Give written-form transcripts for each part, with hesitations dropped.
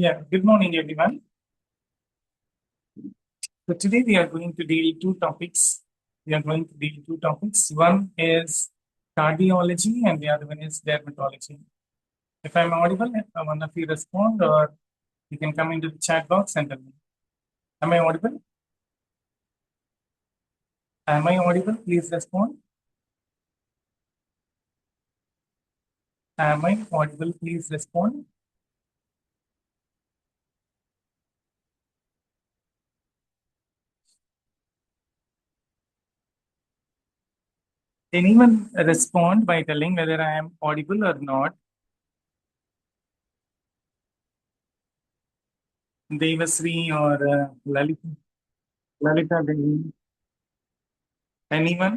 Yeah, good morning, everyone. So today we are going to deal two topics. One is cardiology and the other one is dermatology. If I'm audible, one of you respond or you can come into the chat box and tell me. Am I audible? Am I audible? Please respond. Am I audible? Please respond. Anyone respond by telling whether I am audible or not? Devasri or Lalita Devi? Anyone?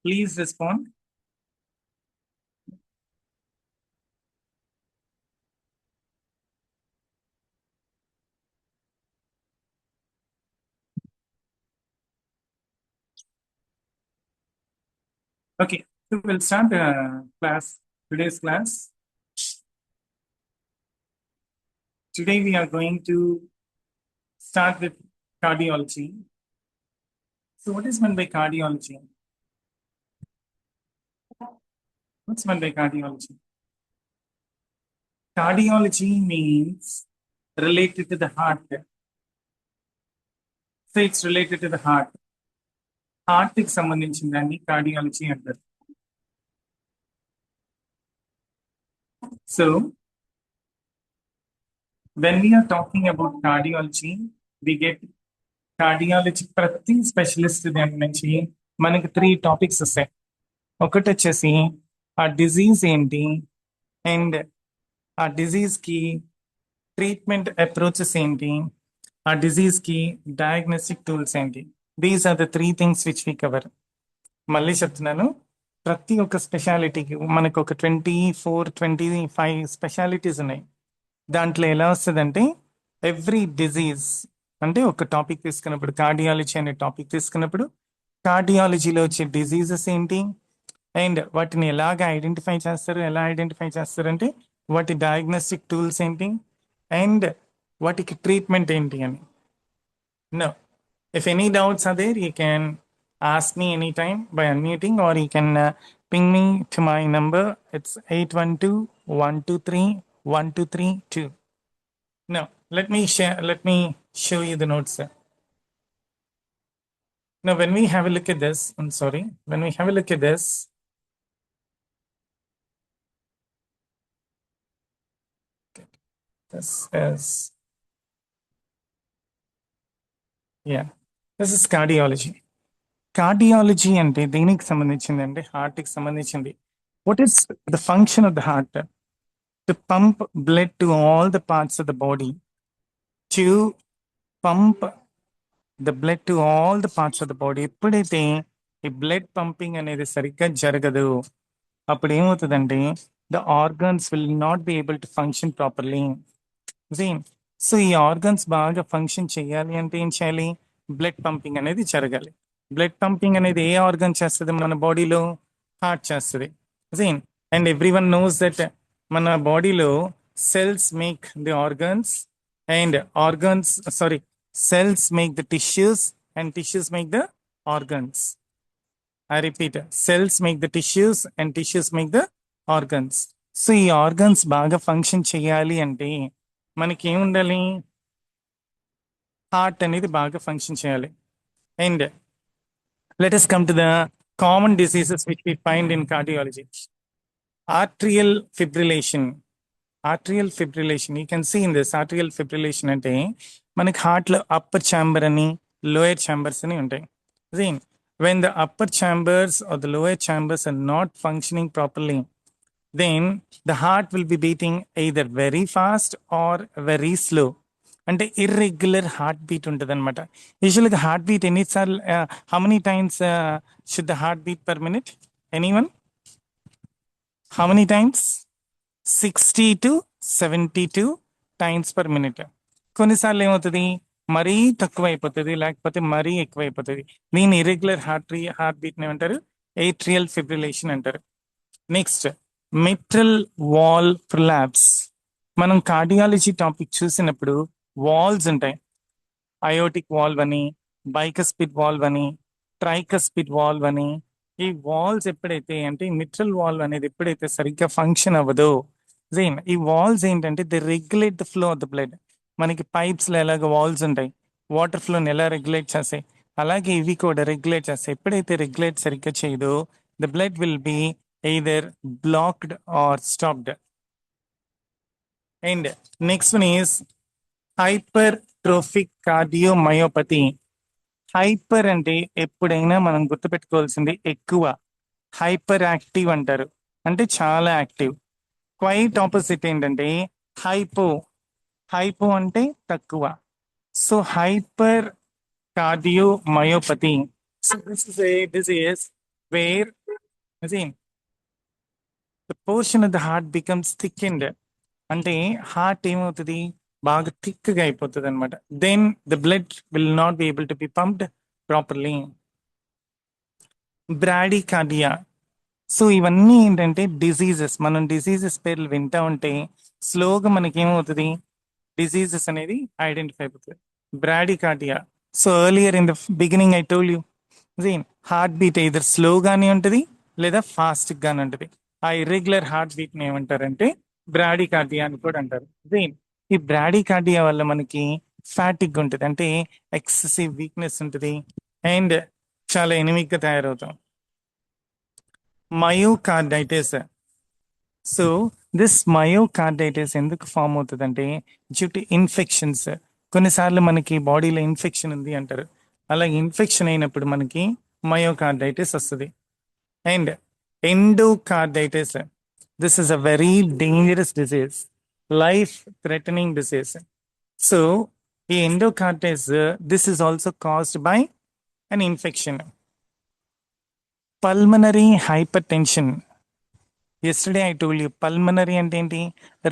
Please respond. Okay, so we'll start today's class. Today we are going to start with cardiology. So what is meant by cardiology? What's meant by cardiology? Cardiology means related to the heart. So it's related to the heart. Heart కి సంబంధించిందని cardiology అంటారు. So when we are talking about cardiology, we get cardiology ప్రతి specialist దాని నుంచి మనకి 3 topics వస్తాయి. ఒకటి వచ్చేసి ఆ డిజీజ్ ఏంటి అండ్ ఆ డిజీజ్ కి ట్రీట్మెంట్ అప్రోచెస్ ఏంటి, ఆ డిజీజ్ కి డయాగ్నోస్టిక్ టూల్స్ ఏంటి. These are the 3 things which we cover. మళ్ళీ చెప్తున్నాను, ప్రతి ఒక్క స్పెషాలిటీకి మనకు ఒక 24-25 స్పెషాలిటీస్ ఉన్నాయి. దాంట్లో ఎలా వస్తుందంటే ఎవ్రీ డిజీజ్ అంటే ఒక టాపిక్ తీసుకున్నప్పుడు కార్డియాలజీ అనే టాపిక్ తీసుకున్నప్పుడు కార్డియాలజీలో వచ్చే డిజీజెస్ ఏంటి అండ్ వాటిని ఎలాగ ఐడెంటిఫై చేస్తారు అంటే వాటి డయాగ్నోస్టిక్ టూల్స్ ఏంటి అండ్ వాటికి ట్రీట్మెంట్ ఏంటి అని. No, if any doubts are there you can ask me anytime by unmuting or you can ping me to my number. It's 812-123-1232. Now, let me show you the notes. Now, when we have a look at this, this is, yeah, this is cardiology. Cardiology అంటే దేనికి సంబంధించింది అంటే హార్ట్కి సంబంధించింది. What is the function of the heart? To pump blood to all the parts of the body. To pump the blood to all the parts of the body. ఎప్పుడైతే ఈ blood pumping అనేది సరిగ్గా జరగదు అప్పుడు ఏమవుతుందంటే the organs will not be able to function properly. So ఈ organs బాగా function చేయాలి అంటే ఏం చేయాలి? బ్లడ్ పంపింగ్ అనేది జరగాలి. బ్లడ్ పంపింగ్ అనేది ఏ ఆర్గన్ చేస్తుంది మన బాడీలో? హార్ట్ చేస్తుంది. And every one knows that మన బాడీలో cells make the organs and cells make the tissues and tissues make the organs. I repeat, cells make the tissues and tissues make the organs. So ఈ organs బాగా function చేయాలి అంటే మనకి ఏముండాలి? Heart అనేది బాగా ఫంక్షన్ చేయాలి. And let us come to the common diseases which we find in cardiology. Atrial fibrillation. You can see in this atrial fibrillation అంటే మనకి హార్ట్లో అప్పర్ ఛాంబర్ అని లోయర్ ఛాంబర్స్ అని ఉంటాయి. When the upper chambers or the lower chambers are not functioning properly, then the heart will be beating either very fast or very slow. అంటే irregular heart beat ఉంటుంది అనమాట. యూజువల్గా heart beat ఎన్నిసార్లు, how many times should the heart beat per minute? Anyone? How many times? 60 to 72 times per minute. కొన్నిసార్లు ఏమవుతుంది మరీ తక్కువ అయిపోతుంది, లేకపోతే మరీ ఎక్కువ అయిపోతుంది. దీని ఇర్రెగ్యులర్ హార్ట్ బీట్ ఏమంటారు? ఏట్రియల్ ఫిబ్రిలేషన్ అంటారు. Next, mitral valve prolapse. మనం కార్డియాలజీ టాపిక్ చూసినప్పుడు వాల్స్ ఉంటాయి. అయోటిక్ వాల్వ్ అని, బైకస్పిడ్ వాల్వ్ అని, ట్రైకస్పిడ్ వాల్వ్ అని. ఈ వాల్స్ ఎప్పుడైతే అంటే మిట్రల్ వాల్వ్ అనేది ఎప్పుడైతే సరిగ్గా ఫంక్షన్ అవ్వదో, ఈ వాల్స్ ఏంటంటే the regulate the flow of the blood. మనకి పైప్స్ లో ఎలాగ వాల్స్ ఉంటాయి, వాటర్ ఫ్లోని ఎలా రెగ్యులేట్ చేస్తాయి, అలాగే ఇవి కూడా రెగ్యులేట్ చేస్తాయి. ఎప్పుడైతే రెగ్యులేట్ సరిగ్గా చేయదో, the blood will be either blocked or stopped. And next one is hypertrophic cardiomyopathy. Hyper అంటే ఎప్పుడైనా మనం గుర్తుపెట్టుకోవాల్సింది ఎక్కువ. హైపర్ యాక్టివ్ అంటారు, అంటే చాలా యాక్టివ్. క్వైట్ ఆపోజిట్ ఏంటంటే హైపో. హైపో అంటే తక్కువ. So hyper cardiomyopathy. So this is a disease where the portion of the heart becomes thickened. అంటే హార్ట్ ఏమవుతుంది, బాగా థిక్గా అయిపోతుంది అనమాట. Then the blood will not be able to be pumped properly. Bradycardia. So ఇవన్నీ ఏంటంటే డిసీజెస్. మనం diseases పేర్లు వింటా ఉంటే స్లోగా మనకి ఏమవుతుంది, డిసీజెస్ అనేది ఐడెంటిఫై అయిపోతుంది. Bradycardia. So earlier in the beginning I told you, heart beat either స్లోగానే ఉంటుంది లేదా ఫాస్ట్ గానే ఉంటుంది. ఆ ఇర్రెగ్యులర్ హార్ట్ బీట్ ని ఏమంటారంటే బ్రాడీకార్డియా అని కూడా అంటారు. ఈ బ్రాడీకార్డియా వల్ల మనకి ఫ్యాటిక్ ఉంటుంది, అంటే ఎక్సెసివ్ వీక్నెస్ ఉంటుంది అండ్ చాలా ఎనిమిక్ గా తయారవుతాం. మయోకార్డైటిస్. సో దిస్ మయోకార్డైటిస్ ఎందుకు ఫామ్ అవుతుంది అంటే డ్యూ టు ఇన్ఫెక్షన్స్. కొన్నిసార్లు మనకి బాడీలో ఇన్ఫెక్షన్ ఉంది అంటారు, అలా ఇన్ఫెక్షన్ అయినప్పుడు మనకి మయోకార్డైటిస్ వస్తుంది. And endocarditis. This is a very dangerous disease, life threatening disease. So ఈ endocarditis this is also caused by an infection. Pulmonary hypertension. Yesterday I told you pulmonary అంటే ఏంటి,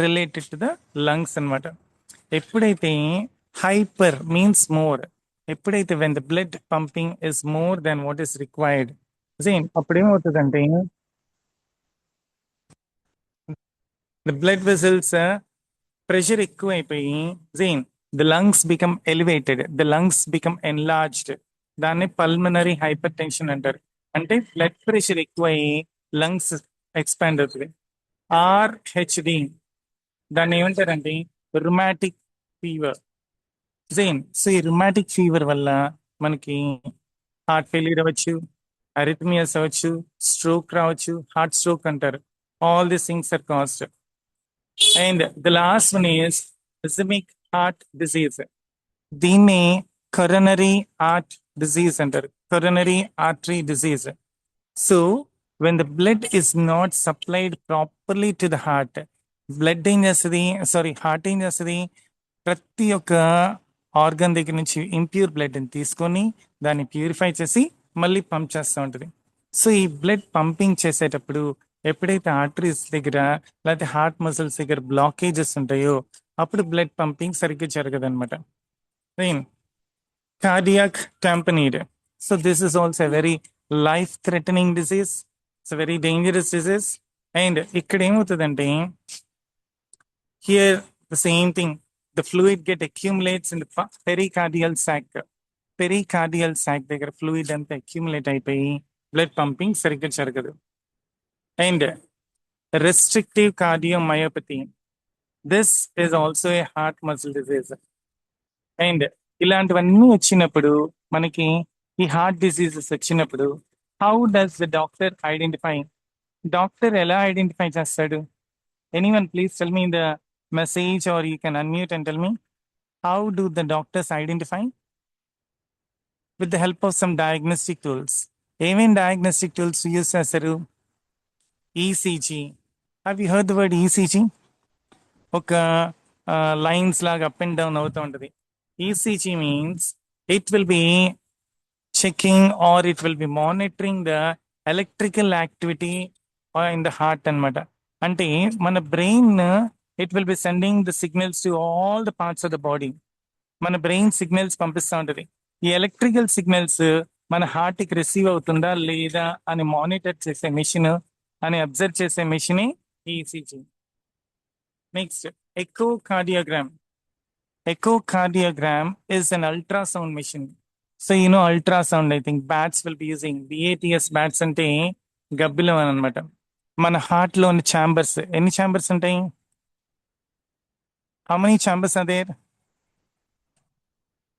related to the lungs అనమాట. ఎప్పుడైతే hyper means more, ఎప్పుడైతే when the blood pumping is more than what is required, అప్పుడు ఏమవుతుందంటే the blood vessels pressure ఎక్కువ అయిపోయి the lungs become elevated, the lungs become enlarged. దాన్ని పల్మనరీ హైపర్ టెన్షన్ అంటారు. అంటే బ్లడ్ ప్రెషర్ ఎక్కువ అయ్యి లంగ్స్ ఎక్స్పాండ్ అవుతుంది. ఆర్హెచ్డి, దాన్ని ఏమంటారంటే రుమాటిక్ ఫీవర్. సో ఈ రుమాటిక్ ఫీవర్ వల్ల మనకి హార్ట్ ఫెయిల్యూర్ అవ్వచ్చు, అరిథమియాస్ అవ్వచ్చు, స్ట్రోక్ రావచ్చు, హార్ట్ స్ట్రోక్ అంటారు. All these things are caused. And the last one is ischemic heart disease. దీన్ని కరోనరీ హార్ట్ డిసీజ్ అంటారు, coronary artery disease. So when the blood is not supplied properly to the heart, blood ఏం చేస్తుంది, heart ఏం చేస్తుంది, ప్రతి ఒక్క organ దగ్గర నుంచి ఇంప్యూర్ బ్లడ్ని తీసుకొని దాన్ని ప్యూరిఫై చేసి మళ్ళీ పంప్ చేస్తూ ఉంటుంది. సో ఈ బ్లడ్ పంపింగ్ చేసేటప్పుడు ఎప్పుడైతే ఆర్టరీస్ దగ్గర లేకపోతే హార్ట్ మసిల్స్ దగ్గర బ్లాకేజెస్ ఉంటాయో అప్పుడు బ్లడ్ పంపింగ్ సరిగ్గా జరగదు అనమాట. Cardiac tamponade. So this is also a very life threatening disease, it's very dangerous disease. And ఇక్కడ ఏమవుతుందంటే here the same thing, the fluid get accumulates in the pericardial sac. Pericardial sac దగ్గర fluid అంతా accumulate అయిపోయి blood pumping సరిగ్గా జరగదు. And restrictive cardiomyopathy, this is also a heart muscle disease. And ఇలాంటివన్నీ వచ్చినప్పుడు మనకి ఈ హార్ట్ డిసీజెస్ వచ్చినప్పుడు how does the doctor identify? Doctor ఎలా ఐడెంటిఫై చేస్తాడు? Anyone please tell me the message or you can unmute and tell me how do the doctors identify? With the help of some diagnostic tools. ఏమేం diagnostic tools use చేస్తారు? ECG. Have you heard the word ECG? ఒక lines లాగా up and down అవుతూ ఉంటుంది. ECG means it will be checking or it will be monitoring the electrical activity in the heart అనమాట. అంటే మన brain it will be sending the signals to all the parts of the body. మన brain signals పంపిస్తూ ఉంటది. ఈ electrical signals మన heart కి receive అవుతుందా లేదా అని మానిటర్ చేసే మెషిన్, అని అబ్జర్వ్ చేసే machine ECG. Next, echocardiogram. Echocardiogram is an ultrasound machine. So you know ultrasound, I think bats will be using BATS bats అంటే గబ్బిలం అని అనమాట. మన హార్ట్ లో ఉన్న ఛాంబర్స్ ఎన్ని ఛాంబర్స్ ఉంటాయి? How many chambers are there?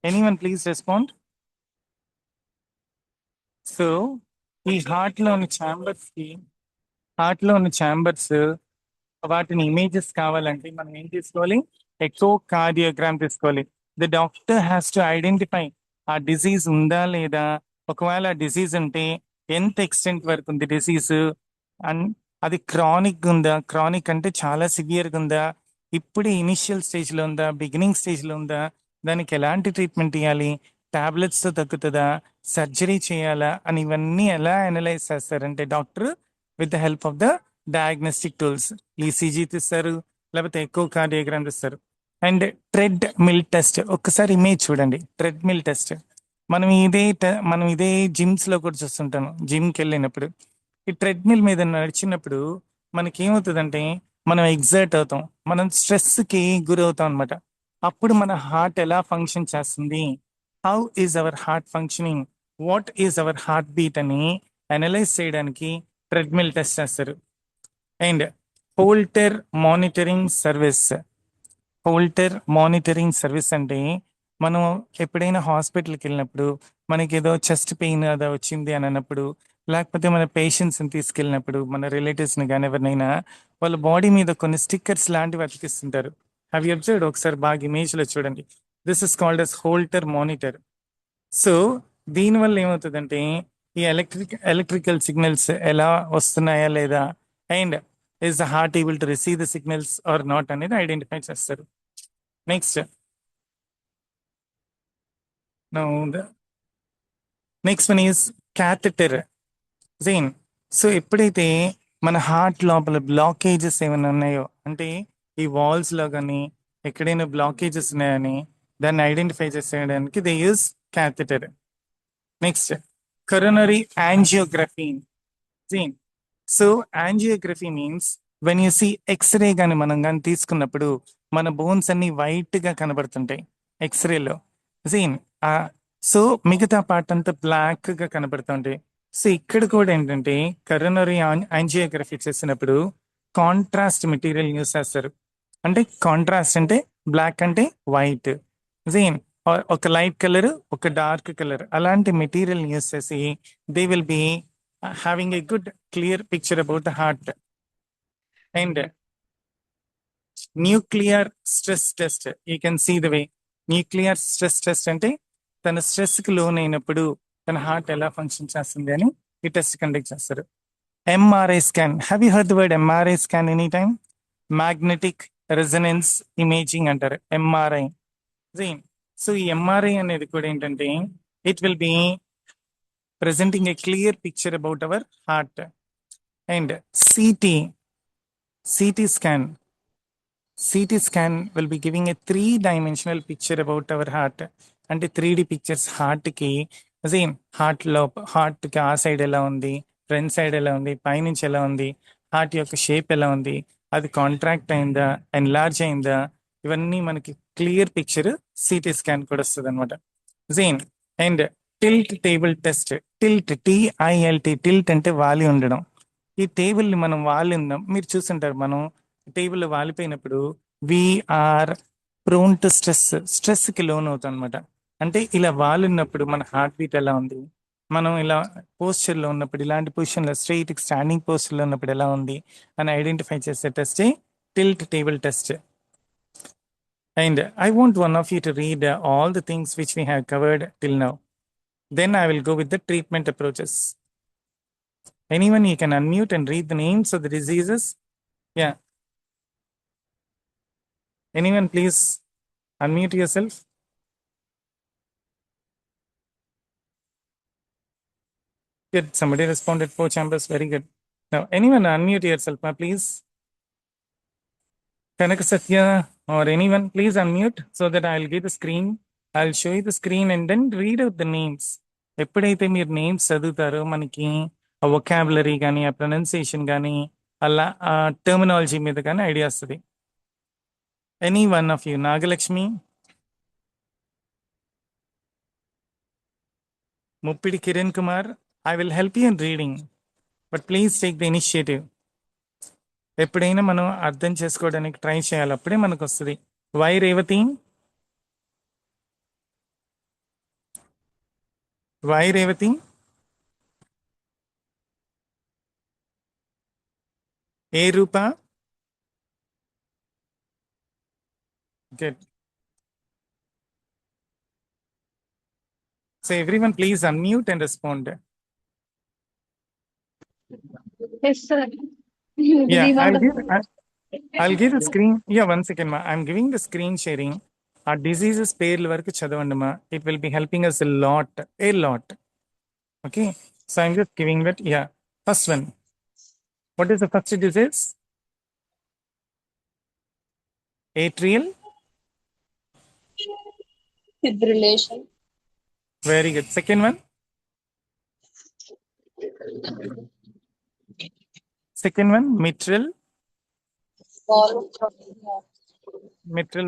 Anyone please respond. So ఈ heart లో ఉన్న ఛాంబర్స్ వాటిని ఇమేజెస్ కావాలంటే మనం ఏం తీసుకోవాలి? ఎకో కార్డియోగ్రామ్ తీసుకోవాలి. The doctor has to identify ఆ డిసీజ్ ఉందా లేదా, ఒకవేళ ఆ డిసీజ్ ఉంటే ఎంత ఎక్స్టెంట్ వరకు ఉంది డిసీజ్, అండ్ అది క్రానిక్ ఉందా, క్రానిక్ అంటే చాలా సివియర్గా ఉందా, ఇప్పుడే ఇనిషియల్ స్టేజ్ లో ఉందా, బిగినింగ్ స్టేజ్ లో ఉందా, దానికి ఎలాంటి ట్రీట్మెంట్ ఇవ్వాలి, టాబ్లెట్స్ తో తగ్గుతుందా, సర్జరీ చేయాలా అని ఇవన్నీ ఎలా అనలైజ్ చేస్తారంటే doctor with the help of the diagnostic tools. ECG తీస్తారు, లేకపోతే ఎకో కార్డియోగ్రామ్ తీస్తారు. అండ్ ట్రెడ్ మిల్ టెస్ట్, ఒక్కసారి ఇమేజ్ చూడండి. ట్రెడ్ మిల్ టెస్ట్ మనం ఇదే జిమ్స్ లో కూడా చూస్తుంటాను. జిమ్కి వెళ్ళినప్పుడు ఈ ట్రెడ్మిల్ మీద నడిచినప్పుడు మనకి ఏమవుతుందంటే మనం ఎగ్జర్ట్ అవుతాం, మనం స్ట్రెస్ కి గురవుతాం అనమాట. అప్పుడు మన హార్ట్ ఎలా ఫంక్షన్ చేస్తుంది, how is our heart functioning, what is our heart beat అని అనలైజ్ చేయడానికి ట్రెడ్మిల్ టెస్ట్ చేస్తారు. And Holter monitoring service. Holter monitoring service అంటే మనం ఎప్పుడైనా హాస్పిటల్కి వెళ్ళినప్పుడు మనకి ఏదో చెస్ట్ పెయిన్ అదా వచ్చింది అని అన్నప్పుడు, లేకపోతే మన పేషెంట్స్ని తీసుకెళ్ళినప్పుడు, మన రిలేటివ్స్ని కానీ ఎవరినైనా, వాళ్ళ బాడీ మీద కొన్ని స్టిక్కర్స్ లాంటివి అతికిస్తుంటారు. అవి అబ్జర్వ్ ఒకసారి బాగా ఇమేజ్లో చూడండి. This is called as Holter monitor. So దీనివల్ల ఏమవుతుందంటే ఈ ఎలక్ట్రికల్ సిగ్నల్స్ ఎలా వస్తున్నాయా లేదా, and is the heart able to receive the signals or not అనేది ఐడెంటిఫై చేస్తారు. Next next one is catheter. జైన్. సో ఎప్పుడైతే మన హార్ట్ లోపల బ్లాకేజెస్ ఏమైనా ఉన్నాయో, అంటే ఈ వాల్స్ లో కానీ ఎక్కడైనా బ్లాకేజెస్ ఉన్నాయని దాన్ని ఐడెంటిఫై చేసేయడానికి they use catheter. Next, coronary angiography. Seen. So angiography means when you see X ray కానీ మనం కానీ తీసుకున్నప్పుడు మన బోన్స్ అన్ని వైట్ గా కనబడుతుంటాయి ఎక్స్రేలో. సీన్. సో మిగతా పార్ట్ అంతా బ్లాక్ గా కనబడుతుంటాయి. సో ఇక్కడ కూడా ఏంటంటే కరోనరీ యాంజియోగ్రఫీ చేసినప్పుడు కాంట్రాస్ట్ మెటీరియల్ యూస్ చేస్తారు. అంటే కాంట్రాస్ట్ అంటే బ్లాక్ అంటే వైట్, జీన్ ఒక లైట్ కలర్ ఒక డార్క్ కలర్ అలాంటి మెటీరియల్ యూస్ చేసి they will be having a good clear picture about the heart. And nuclear stress test, you can see the way. Nuclear stress test అంటే తన stress కి loan అయినప్పుడు తన heart ఎలా function చేస్తుంది అని ఈ టెస్ట్ కండక్ట్ చేస్తారు. MRI scan, have you heard the word MRI scan any time? Magnetic resonance imaging అంటారు ఎంఆర్ఐ. సో ఈ ఎంఆర్ఐ అనేది కూడా ఏంటంటే it will be presenting A clear picture about our heart. And CT scan. CT scan will be giving a 3-dimensional picture about our heart. అంటే 3D pictures heart కి, same heart కి ఆ side ఎలా ఉంది, front side ఎలా ఉంది, పైనుంచి ఎలా ఉంది, హార్ట్ యొక్క షేప్ ఎలా ఉంది, అది కాంట్రాక్ట్ అయిందా, ఎన్లార్జ్ అయిందా, ఇవన్నీ మనకి క్లియర్ పిక్చర్ సిటీ స్కాన్ కూడా వస్తుంది అనమాట. Same. And tilt table test. TILT, tilt అంటే వాలి ఉండడం. ఈ టేబుల్ ని మనం వాలి ఉందాం, మీరు చూస్తుంటారు మనం టేబుల్ వాలిపోయినప్పుడు వీఆర్ ప్రోన్ టు స్ట్రెస్ కి లోన్ అవుతాం అనమాట. అంటే ఇలా వాలినప్పుడు మన హార్ట్ బీట్ ఎలా ఉంది, మనం ఇలా పోస్చర్ లో ఉన్నప్పుడు, ఇలాంటి పొజిషన్ లో స్ట్రైట్ స్టాండింగ్ పోస్చర్ లో ఉన్నప్పుడు ఎలా ఉంది అని ఐడెంటిఫై చేసే test tilt table test. And I want one of you to read all the things which we have covered till now. Then I will go with the treatment approaches. Anyone, you can unmute and read the names of the diseases. Yeah. Anyone, please unmute yourself. Good. Somebody responded 4 chambers. Very good. Now, anyone unmute yourself, please. Kanaka Satya or anyone, please unmute so that I'll give the screen I show you the screen and then read out the names. ఎప్పుడైతే మీరు names చదువుతారో మనకి ఆ vocabulary కానీ ఆ pronunciation కానీ అలా ఆ terminology మీద కానీ ఐడియా వస్తుంది. Any one of you, Nagalakshmi, Muppidi Kiran Kumar, I will help you in reading but please take the initiative. ఎప్పుడైనా మనం అర్థం చేసుకోవడానికి ట్రై చేయాలి, అప్పుడే మనకు వస్తుంది. Y Revathi, Y Revathi, A Rupa, good. So everyone please unmute and respond. Yes, sir. Yeah, Dream of the I'll give the screen. Yeah, one second, ma. I'm giving the screen sharing. Our diseases పేర్ల వరకు చదవండి మా. It will be helping us a lot. Okay. So I'm just giving that. Yeah. First one. What is the first disease? Atrial. fibrillation, Very good. Second one. Second one, mitral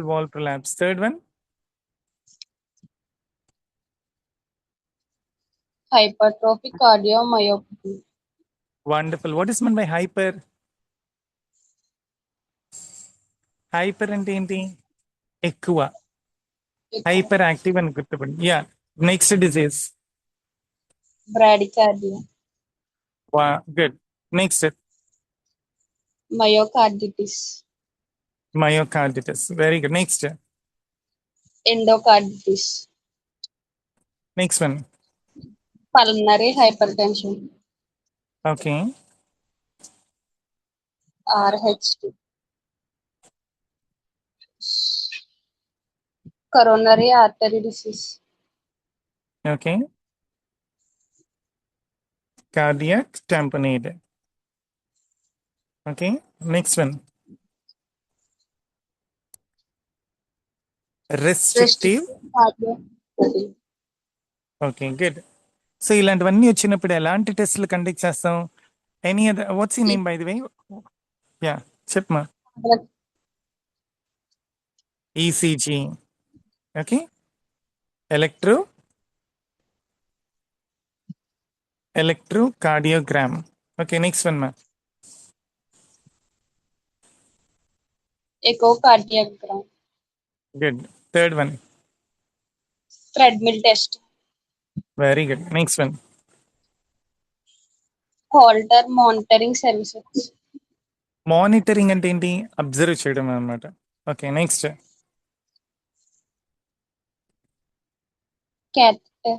valve prolapse. Third one, hypertrophic cardiomyopathy, wonderful. What is meant by hyper? Hyper అంటే ఏంటి? ఎక్కువ. Hyper active అని గుర్తుపడి. Yeah, next disease bradycardia, good. Next myocarditis, myocarditis. Very good. Next endocarditis, next one. pulmonary hypertension, okay, RH2, coronary artery disease, okay, cardiac tamponade. Okay, next one. Restrictive. cardiomyopathy, okay, good. So ఇలాంటివన్నీ వచ్చినప్పుడు ఎలాంటి టెస్ట్లు conduct చేస్తాం? Any other, what's the name by the way? Yeah, చెప్పమా. ECG. Okay, electrocardiogram. Okay, next one మా. echocardiogram, good. Third one. treadmill test, very good. Next one. Holter monitoring services, monitoring అంటే ఏంటి? Observe చేయడం అనమాట. Okay, next. catheter,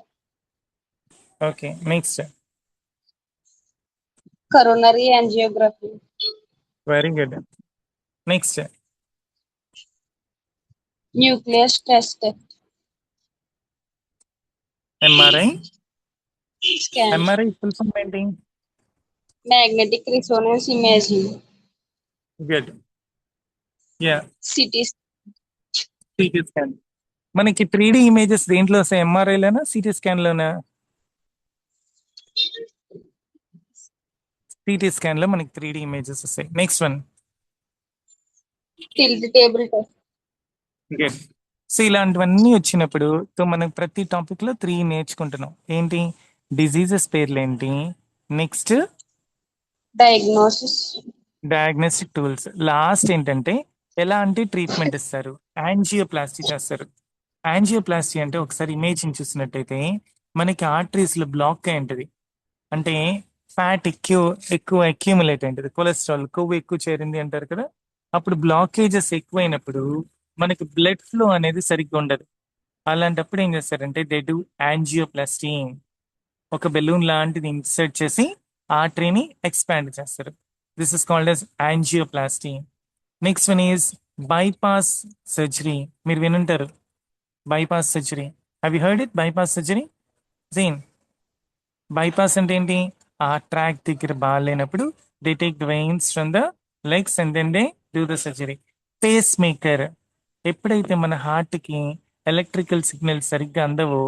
okay, next. coronary angiography, very good. Next. nucleus test, MRI. scan, MRI full form ఏంటి? magnetic resonance imaging, good. Yeah, CT CT scan. మనకి 3D images దేంట్లో వస్తాయి? ఎంఆర్ఐలోనా city స్కాన్లోనా? City స్కాన్లో మనకి 3D images వస్తాయి. Next one. tilt table test, good. So ఇలాంటివన్నీ వచ్చినప్పుడు మనం ప్రతి టాపిక్లో 3 నేర్చుకుంటున్నాం. ఏంటి? డిజీజెస్ పేర్లు ఏంటి, next diagnosis, diagnostic tools, last ఏంటంటే ఎలాంటి ట్రీట్మెంట్ ఇస్తారు, యాంజియోప్లాస్టీ చేస్తారు. యాంజియోప్లాస్టీ అంటే ఒకసారి ఇమేజ్ చూసినట్టయితే మనకి ఆర్టరీస్ లో బ్లాక్ అయి ఉంటుంది. అంటే ఫ్యాట్ ఎక్కువ అక్యూములేట్ అయింటుంది, కొలెస్ట్రాల్ కొవ్వు ఎక్కువ చేరింది అంటారు కదా. అప్పుడు బ్లాకేజెస్ ఎక్కువైనప్పుడు మనకి బ్లడ్ ఫ్లో అనేది సరిగ్గా ఉండదు. అలాంటప్పుడు ఏం చేస్తారంటే దే డూ యాంజియోప్లాస్టీ. ఒక బెలూన్ లాంటిది ఇన్సర్ట్ చేసి ఆర్టరీని ఎక్స్పాండ్ చేస్తారు. This is called as angioplasty. Next one is bypass surgery. మీరు వినుంటారు bypass surgery. Have you heard it? Bypass surgery జీన్. బైపాస్ అంటే ఏంటి? ఆ ట్రాక్ దగ్గర బాగాలేనప్పుడు they take the veins from the legs and then they do the surgery. Pacemaker. ఎప్పుడైతే మన హార్ట్కి ఎలక్ట్రికల్ సిగ్నల్స్ సరిగ్గా అందవో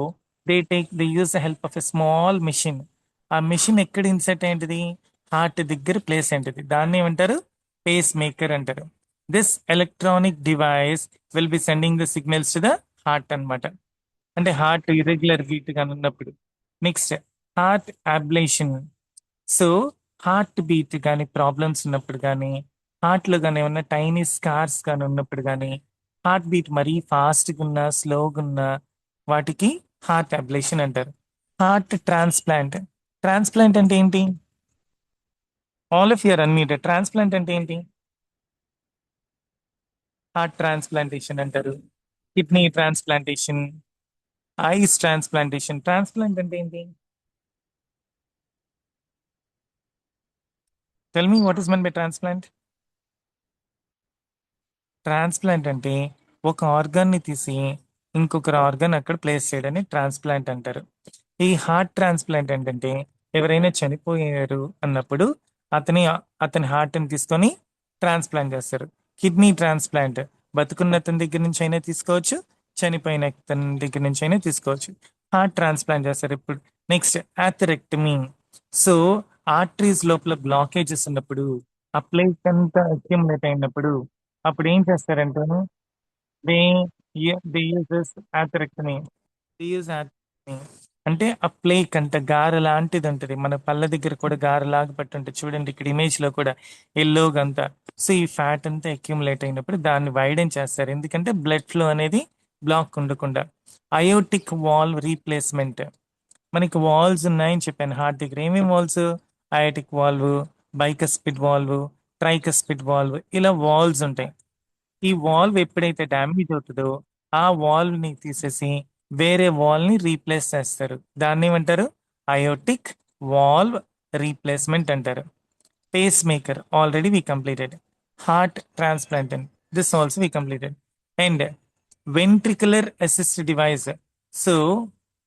they use the help of a small machine. ఆ మిషన్ ఎక్కడ ఇన్సర్ట్ ఏంటిది? హార్ట్ దగ్గర ప్లేస్ ఏంటిది, దాన్ని ఏమంటారు? పేస్ మేకర్ అంటారు. This electronic device will be sending the signals to the heart అన్నమాట. అంటే హార్ట్ ఇర్రెగ్యులర్ బీట్ గా ఉన్నప్పుడు. Next, heart ablation. So heart beat కానీ ప్రాబ్లమ్స్ ఉన్నప్పుడు కానీ, హార్ట్ లో కానీ ఏమన్నా టైనీ స్కార్స్ కానీ ఉన్నప్పుడు కానీ, హార్ట్ బీట్ మరీ ఫాస్ట్గా ఉన్నా స్లోగా ఉన్నా వాటికి హార్ట్ అబ్లేషన్ అంటారు. Heart transplant. ట్రాన్స్ప్లాంట్ అంటే ఏంటి? All of your unmuted. Transplant అంటే ఏంటి? హార్ట్ ట్రాన్స్ప్లాంటేషన్ అంటారు, kidney transplantation, eyes transplantation. Transplant అంటే ఏంటి? Tell me what is meant by transplant. Transplant అంటే ఒక ఆర్గాన్ ని తీసి ఇంకొకరు ఆర్గాన్ అక్కడ ప్లేస్ చేయడాన్ని ట్రాన్స్ప్లాంట్ అంటారు. ఈ హార్ట్ ట్రాన్స్ప్లాంట్ ఏంటంటే ఎవరైనా చనిపోయారు అన్నప్పుడు అతని అతని హార్ట్ ని తీసుకొని ట్రాన్స్ప్లాంట్ చేస్తారు. కిడ్నీ ట్రాన్స్ప్లాంట్ బతుకున్న అతని దగ్గర నుంచి అయినా తీసుకోవచ్చు, చనిపోయిన అతని దగ్గర నుంచి అయినా తీసుకోవచ్చు. హార్ట్ ట్రాన్స్ప్లాంట్ చేస్తారు. ఇప్పుడు నెక్స్ట్, ఆథరెక్టమీ. సో ఆర్టరీస్ లోపల బ్లాకేజెస్ ఉన్నప్పుడు, ఆ ప్లేట్ అంతా అక్యుములేట్ అయినప్పుడు అప్పుడు ఏం చేస్తారంటాను? They they uses atherectomy. They use atherectomy అంటే ఆ ప్లేక్ అంట గార లాంటిది ఉంటది, మన పళ్ళ దగ్గర కూడా గార లాగా పట్టి ఉంటుంది చూడండి, ఇక్కడ ఇమేజ్ లో కూడా ఎల్లోగా అంతా. సో ఈ ఫ్యాట్ అంతా అక్యుములేట్ అయినప్పుడు దాన్ని వైడెన్ చేస్తారు, ఎందుకంటే బ్లడ్ ఫ్లో అనేది బ్లాక్ ఉండకుండా. Aortic valve replacement. మనకి వాల్స్ ఉన్నాయని చెప్పాను హార్ట్ దగ్గర. ఏమేమి valves? Aortic valve, bicuspid valve, tricuspid valve, ఇలా వాల్స్ ఉంటాయి. ఈ వాల్వ్ ఎప్పుడైతే డ్యామేజ్ అవుతుందో ఆ వాల్వ్ ని తీసేసి వేరే వాల్ ని రీప్లేస్ చేస్తారు, దాన్ని ఏమంటారు? అయోటిక్ వాల్వ్ రీప్లేస్మెంట్ అంటారు. Pacemaker already we completed. Heart transplantation, this also we completed. And ventricular assist device. So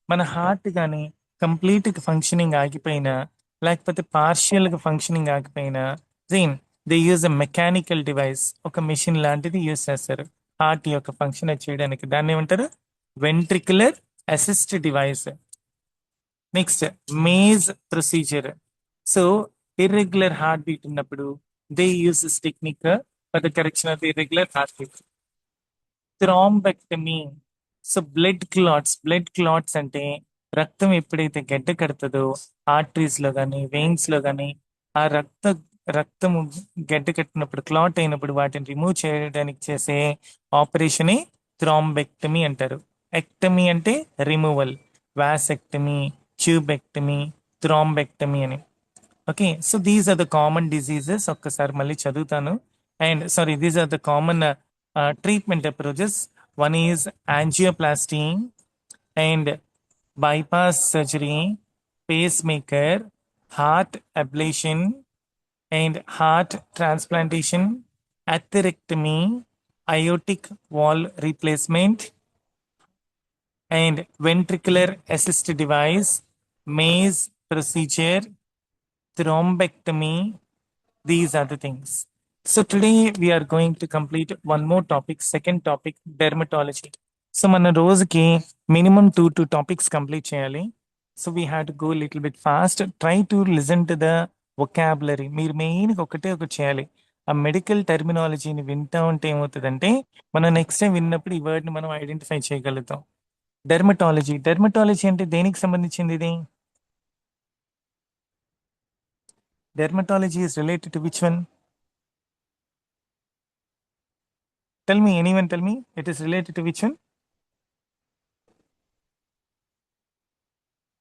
మన హార్ట్ కానీ కంప్లీట్ ఫంక్షనింగ్ ఆగిపోయినా లేకపోతే పార్షియల్ గా ఫంక్షనింగ్ ఆగిపోయినా, same they use a mechanical device, ఒక మెషిన్ లాంటిది use చేస్తారు హార్ట్ యొక్క ఫంక్షన్ చేయడానికి, దాన్ని ఏమంటారు? Ventricular assist device. Next, maze procedure. So irregular heart beat ఉన్నప్పుడు they use this technique for the correction of irregular heart beat. Thrombectomy. So blood clots అంటే రక్తం ఎప్పుడైతే గడ్డ కడుతుందో ఆర్టరీస్ లో కానీ వెయిన్స్ లో కానీ, ఆ రక్తము గడ్డ కట్టినప్పుడు క్లాట్ అయినప్పుడు వాటిని రిమూవ్ చేయడానికి చేసే ఆపరేషన్ థ్రాంబెక్టమీ అంటారు. ఎక్టమీ అంటే రిమూవల్, వాసెక్టమీ, ట్యూబెక్టమీ, థ్రాంబెక్టమీ అని. Okay, so these are the common diseases. ఒక్కసారి మళ్ళీ చదువుతాను. And sorry, these are the common treatment approaches. One is angioplasty and bypass surgery, pacemaker, heart ablation and heart transplantation, atherectomy, aortic valve replacement and ventricular assist device, maze procedure, thrombectomy. These are the things. So today we are going to complete one more topic, second topic, dermatology. So మన రోజుకి minimum 2 topics complete చేయాలి. So we have to go little bit fast. Try to listen to the vocabulary. మీరు మెయిన్గా ఒకటి చేయాలి, ఆ medical టెర్మినాలజీని వింటా ఉంటే ఏమవుతుందంటే మనం నెక్స్ట్ టైం విన్నప్పుడు ఈ వర్డ్ని మనం ఐడెంటిఫై చేయగలుగుతాం. డెర్మటాలజీ. డెర్మటాలజీ అంటే దేనికి సంబంధించింది ఇది? Dermatology is related to which one? Tell me, anyone tell me, it is related to which one?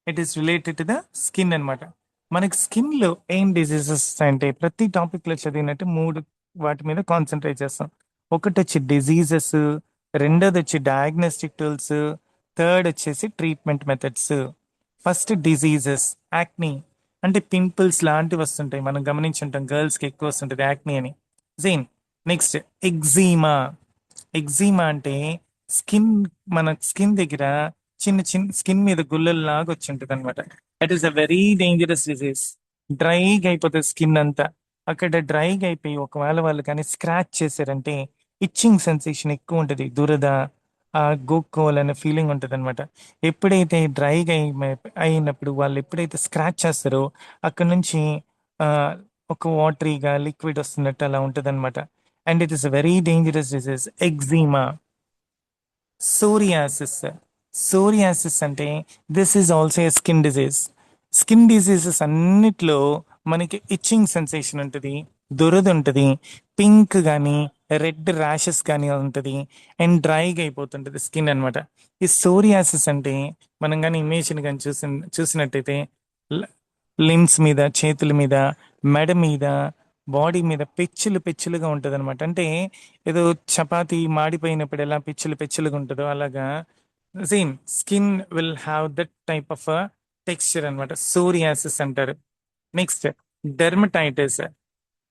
It is related to the skin అనమాట. మనకి స్కిన్ లో ఏం డిసీజెస్ అంటే ప్రతి టాపిక్ లో చదివినట్టు 3 వాటి మీద కాన్సన్ట్రేట్ చేస్తాం. ఒకటి వచ్చి డిసీజెస్, రెండోది వచ్చి డయాగ్నోస్టిక్ టూల్స్, థర్డ్ వచ్చేసి treatment methods. First diseases. Acne అంటే పింపుల్స్ లాంటివి వస్తుంటాయి, మనం గమనించుంటాం గర్ల్స్ కి ఎక్కువ వస్తుంటది యాక్నీ అని. జైన్. Next, eczema. ఎగ్జీమా అంటే స్కిన్, మన స్కిన్ దగ్గర చిన్న చిన్న స్కిన్ మీద గుల్లల్లాగా వచ్చి ఉంటుంది అనమాట. That is a very dangerous disease. డ్రైగా అయిపోతుంది స్కిన్ అంతా. అక్కడ డ్రైగా అయిపోయి ఒకవేళ వాళ్ళు కానీ స్క్రాచ్ చేశారంటే ఇచ్చింగ్ సెన్సేషన్ ఎక్కువ ఉంటుంది, దురద. ఆ గోక్కోవాలనే ఫీలింగ్ ఉంటుంది అనమాట. ఎప్పుడైతే డ్రైగా అయినప్పుడు వాళ్ళు ఎప్పుడైతే స్క్రాచ్ చేస్తారో అక్కడ నుంచి ఆ, ఒక వాటరీగా లిక్విడ్ వస్తున్నట్టు అలా ఉంటుంది అనమాట. And it is very dangerous disease eczema. Psoriasis. Psoriasis అంటే this is also a skin disease. Skin diseases అన్నిట్లో మనకి ఇచ్చింగ్ సెన్సేషన్ ఉంటుంది, దురద ఉంటుంది, పింక్ కానీ రెడ్ ర్యాషెస్ కానీ ఉంటుంది, అండ్ డ్రైగా అయిపోతుంటుంది స్కిన్ అన్నమాట. ఈ సోరియాసిస్ అంటే మనం కానీ ఇమేజ్ని కానీ చూసినట్టయితే లిమ్స్ మీద, చేతుల మీద, మెడ మీద, బాడీ మీద పెచ్చులు పెచ్చులుగా ఉంటుంది అనమాట. అంటే ఏదో చపాతి మాడిపోయినప్పుడు ఎలా పెచ్చులు పెచ్చులుగా ఉంటుందో అలాగా same skin will have that type of texture అనమాట. సోరియాసిస్ అంటారు. Next dermatitis.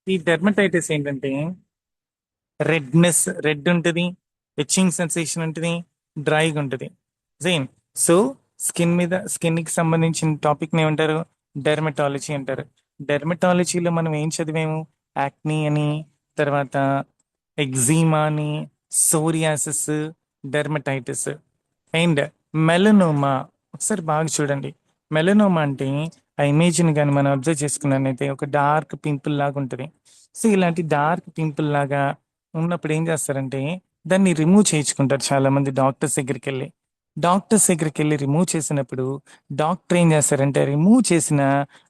ఈ డెర్మటైటిస్ ఏంటంటే రెడ్నెస్, రెడ్ ఉంటుంది, ఇచ్చింగ్ సెన్సేషన్ ఉంటుంది, డ్రైగా ఉంటుంది. సేమ్. సో స్కిన్ కి సంబంధించిన టాపిక్ ని ఏమంటారు? డెర్మటాలజీ అంటారు. డెర్మటాలజీలో మనం ఏం చదివాము? యాక్నీ అని, తర్వాత ఎగ్జీమా అని, సోరియాసిస్, డెర్మటైటిస్ అండ్ మెలనోమా. ఒకసారి బాగా చూడండి. మెలనోమా అంటే ఆ ఇమేజ్ని కానీ మనం అబ్జర్వ్ చేసుకున్నట్లయితే ఒక డార్క్ పింపుల్ లాగా ఉంటుంది. సో ఇలాంటి డార్క్ పింపుల్ లాగా ఉన్నప్పుడు ఏం చేస్తారంటే దాన్ని రిమూవ్ చేయించుకుంటారు చాలా మంది డాక్టర్స్ దగ్గరికి వెళ్ళి. డాక్టర్స్ దగ్గరికి వెళ్ళి రిమూవ్ చేసినప్పుడు డాక్టర్ ఏం చేస్తారంటే రిమూవ్ చేసిన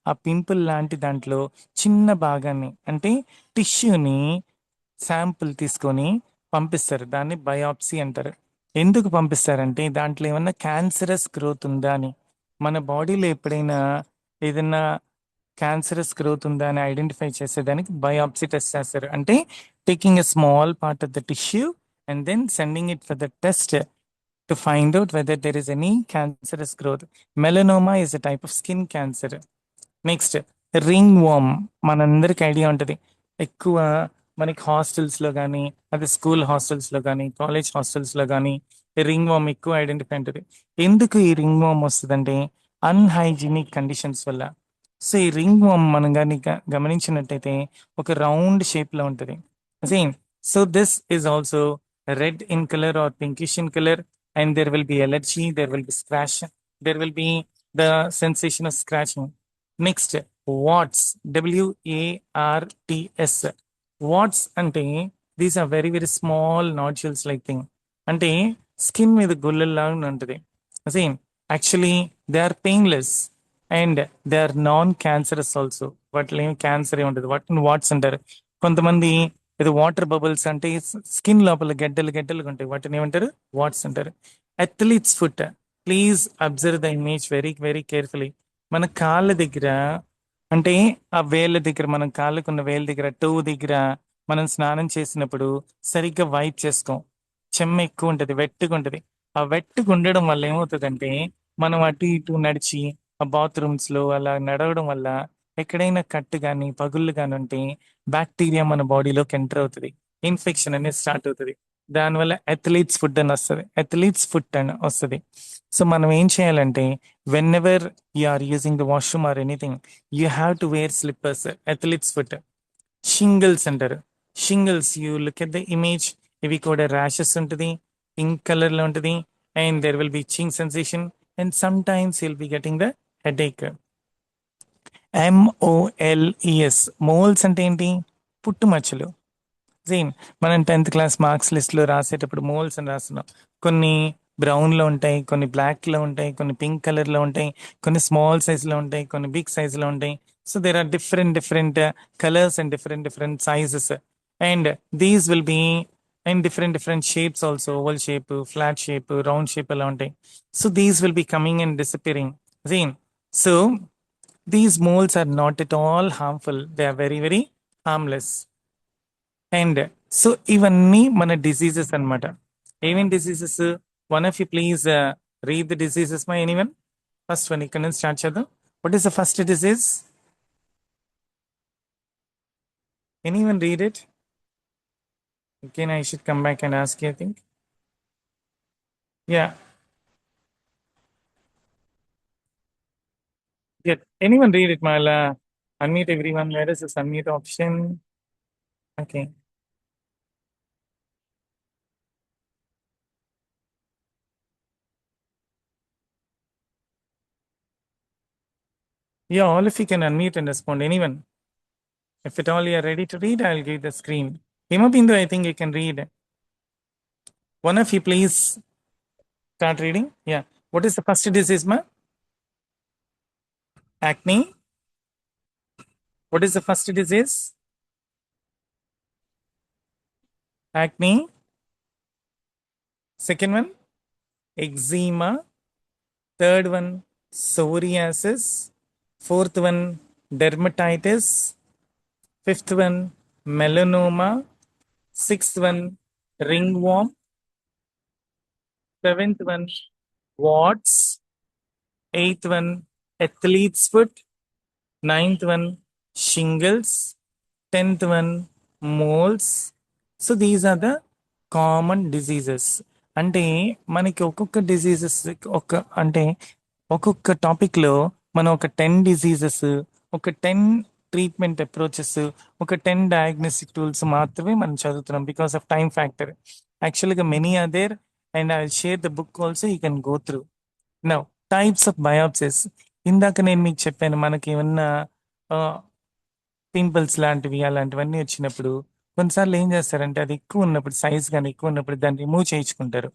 ఆ పింపుల్ లాంటి దాంట్లో చిన్న భాగాన్ని అంటే టిష్యూని శాంపుల్ తీసుకొని పంపిస్తారు. దాన్ని బయాప్సీ అంటారు. ఎందుకు పంపిస్తారంటే దాంట్లో ఏమన్నా క్యాన్సరస్ గ్రోత్ ఉందా అని. మన బాడీలో ఎప్పుడైనా ఏదైనా క్యాన్సరస్ గ్రోత్ ఉందా అని ఐడెంటిఫై చేసేదానికి బయాప్సీ టెస్ట్ చేస్తారు. అంటే taking a small part of the tissue and then sending it for the test to find out whether there is any cancerous growth. Melanoma is a type of skin cancer. Next ringworm. మనందరికి idea ఉంటుంది. ఎక్కువ మనకి హాస్టల్స్లో కానీ, అదే school హాస్టల్స్లో కానీ, college హాస్టల్స్లో కానీ రింగ్ వామ్ ఎక్కువ ఐడెంటిఫై ఉంటుంది. ఎందుకు ఈ రింగ్ వామ్ వస్తుందంటే అన్హైజీనిక్ కండిషన్స్ వల్ల. సో ఈ రింగ్ వామ్ మనం కానీ గమనించినట్టయితే ఒక రౌండ్ షేప్లో ఉంటుంది. Same. So this is also red in colour or pinkish in colour and there will B allergy, there will B scratch, there will be the sensation of scratching. Next watts. WARTS. Watts అంటే these are very very small nodules like thing. అంటే skin మీద గుల్లల్లాగా ఉంటుంది. Same. Actually they are painless and they are non cancerous also. వాటిలో ఏమి cancer ఏ ఉంటుంది. వాటిని watts అంటారు. కొంతమంది ఇది వాటర్ బబుల్స్ అంటే స్కిన్ లోపల గడ్డలు గడ్డలుగా ఉంటాయి. వాటిని ఏమంటారు? వాట్స్ అంటారు. Athletes foot. Please observe the image very very carefully. మన కాళ్ళ దగ్గర అంటే ఆ వేళ్ళ దగ్గర, మనం కాళ్ళకున్న వేళ్ళ దగ్గర, టో దగ్గర మనం స్నానం చేసినప్పుడు సరిగ్గా వైప్ చేసుకోం. చెమ్మ ఎక్కువ ఉంటది, వెట్టుగా ఉంటది. ఆ వెట్టుగా ఉండడం వల్ల ఏమవుతుందంటే మనం అటు ఇటు నడిచి ఆ బాత్రూమ్స్ లో అలా నడవడం వల్ల ఎక్కడైనా కట్టు కానీ పగుళ్ళు కానీ ఉంటే బ్యాక్టీరియా మన బాడీలోకి ఎంటర్ అవుతుంది. ఇన్ఫెక్షన్ అనేది స్టార్ట్ అవుతుంది. దానివల్ల అథ్లీట్స్ ఫుడ్ అని వస్తుంది. అథ్లీట్స్ ఫుడ్ అని వస్తుంది. సో మనం ఏం చేయాలంటే whenever you are using the washroom or anything you have to wear slippers. Athlete's foot. Shingles అంటారు. Shingles, you look at the image. ఇవి కూడా ర్యాషెస్ ఉంటుంది, పింక్ కలర్ లో ఉంటుంది, and there will be itching sensation and sometimes you'll be getting the headache. MOLES. Moles అంటే ఏంటి? పుట్టుమచ్చలు. Same. మనం 10th క్లాస్ మార్క్స్ లిస్ట్ లో రాసేటప్పుడు మోల్స్ అని రాస్తున్నాం. కొన్ని బ్రౌన్ లో ఉంటాయి, కొన్ని బ్లాక్ లో ఉంటాయి, కొన్ని పింక్ కలర్ లో ఉంటాయి, కొన్ని స్మాల్ సైజ్ లో ఉంటాయి, కొన్ని బిగ్ సైజ్ లో ఉంటాయి. So there are different different colours and different different sizes and these will be and different different shapes also. Oval shape, flat shape, round shape అలా ఉంటాయి. So these will be coming and disappearing. Same. So these moles are not at all harmful. They are very very harmless. And so ఇవన్నీ మన diseases అన్నమాట. ఏమేం diseases? One of you please read the diseases my anyone. First one ఇక్కడ నుంచి start చేద్దాం. What is the first disease? Anyone read it? Again, I should come back and ask you, I think. Yeah. Yeah. Anyone read it, Mala? Unmute everyone. Where is this unmute option? Okay. Yeah, all of you can unmute and respond. Anyone? If at all you are ready to read, I'll give the screen. Himabindu, I think you can read. One of you, please start reading. Yeah. What is the first disease, ma? Acne. What is the first disease? Acne. Second one, eczema. Third one, psoriasis. Fourth one, dermatitis. Fifth one, melanoma. Sixth one, ringworm. Seventh one, warts. Eighth one, athlete's foot. Ninth one, shingles. 10th one, moles. So these are the common diseases. అంటే మనకి ఒక్కొక్క diseases అంటే ఒక్కొక్క టాపిక్లో మనం ఒక 10 diseases, ఒక 10 treatment approaches, ఒక 10 డయాగ్నోస్టిక్ టూల్స్ మాత్రమే మనం చదువుతున్నాం బికాస్ ఆఫ్ టైం ఫ్యాక్టర్. యాక్చువల్గా many are there and I share the book also you can go through. Now types of biopsies. ఇందాక నేను మీకు చెప్పాను, మనకి ఏమన్నా పింపుల్స్ లాంటివి అలాంటివన్నీ వచ్చినప్పుడు కొన్నిసార్లు ఏం చేస్తారంటే అది ఎక్కువ ఉన్నప్పుడు, సైజ్ కానీ ఎక్కువ ఉన్నప్పుడు దాన్ని రిమూవ్ చేయించుకుంటారు.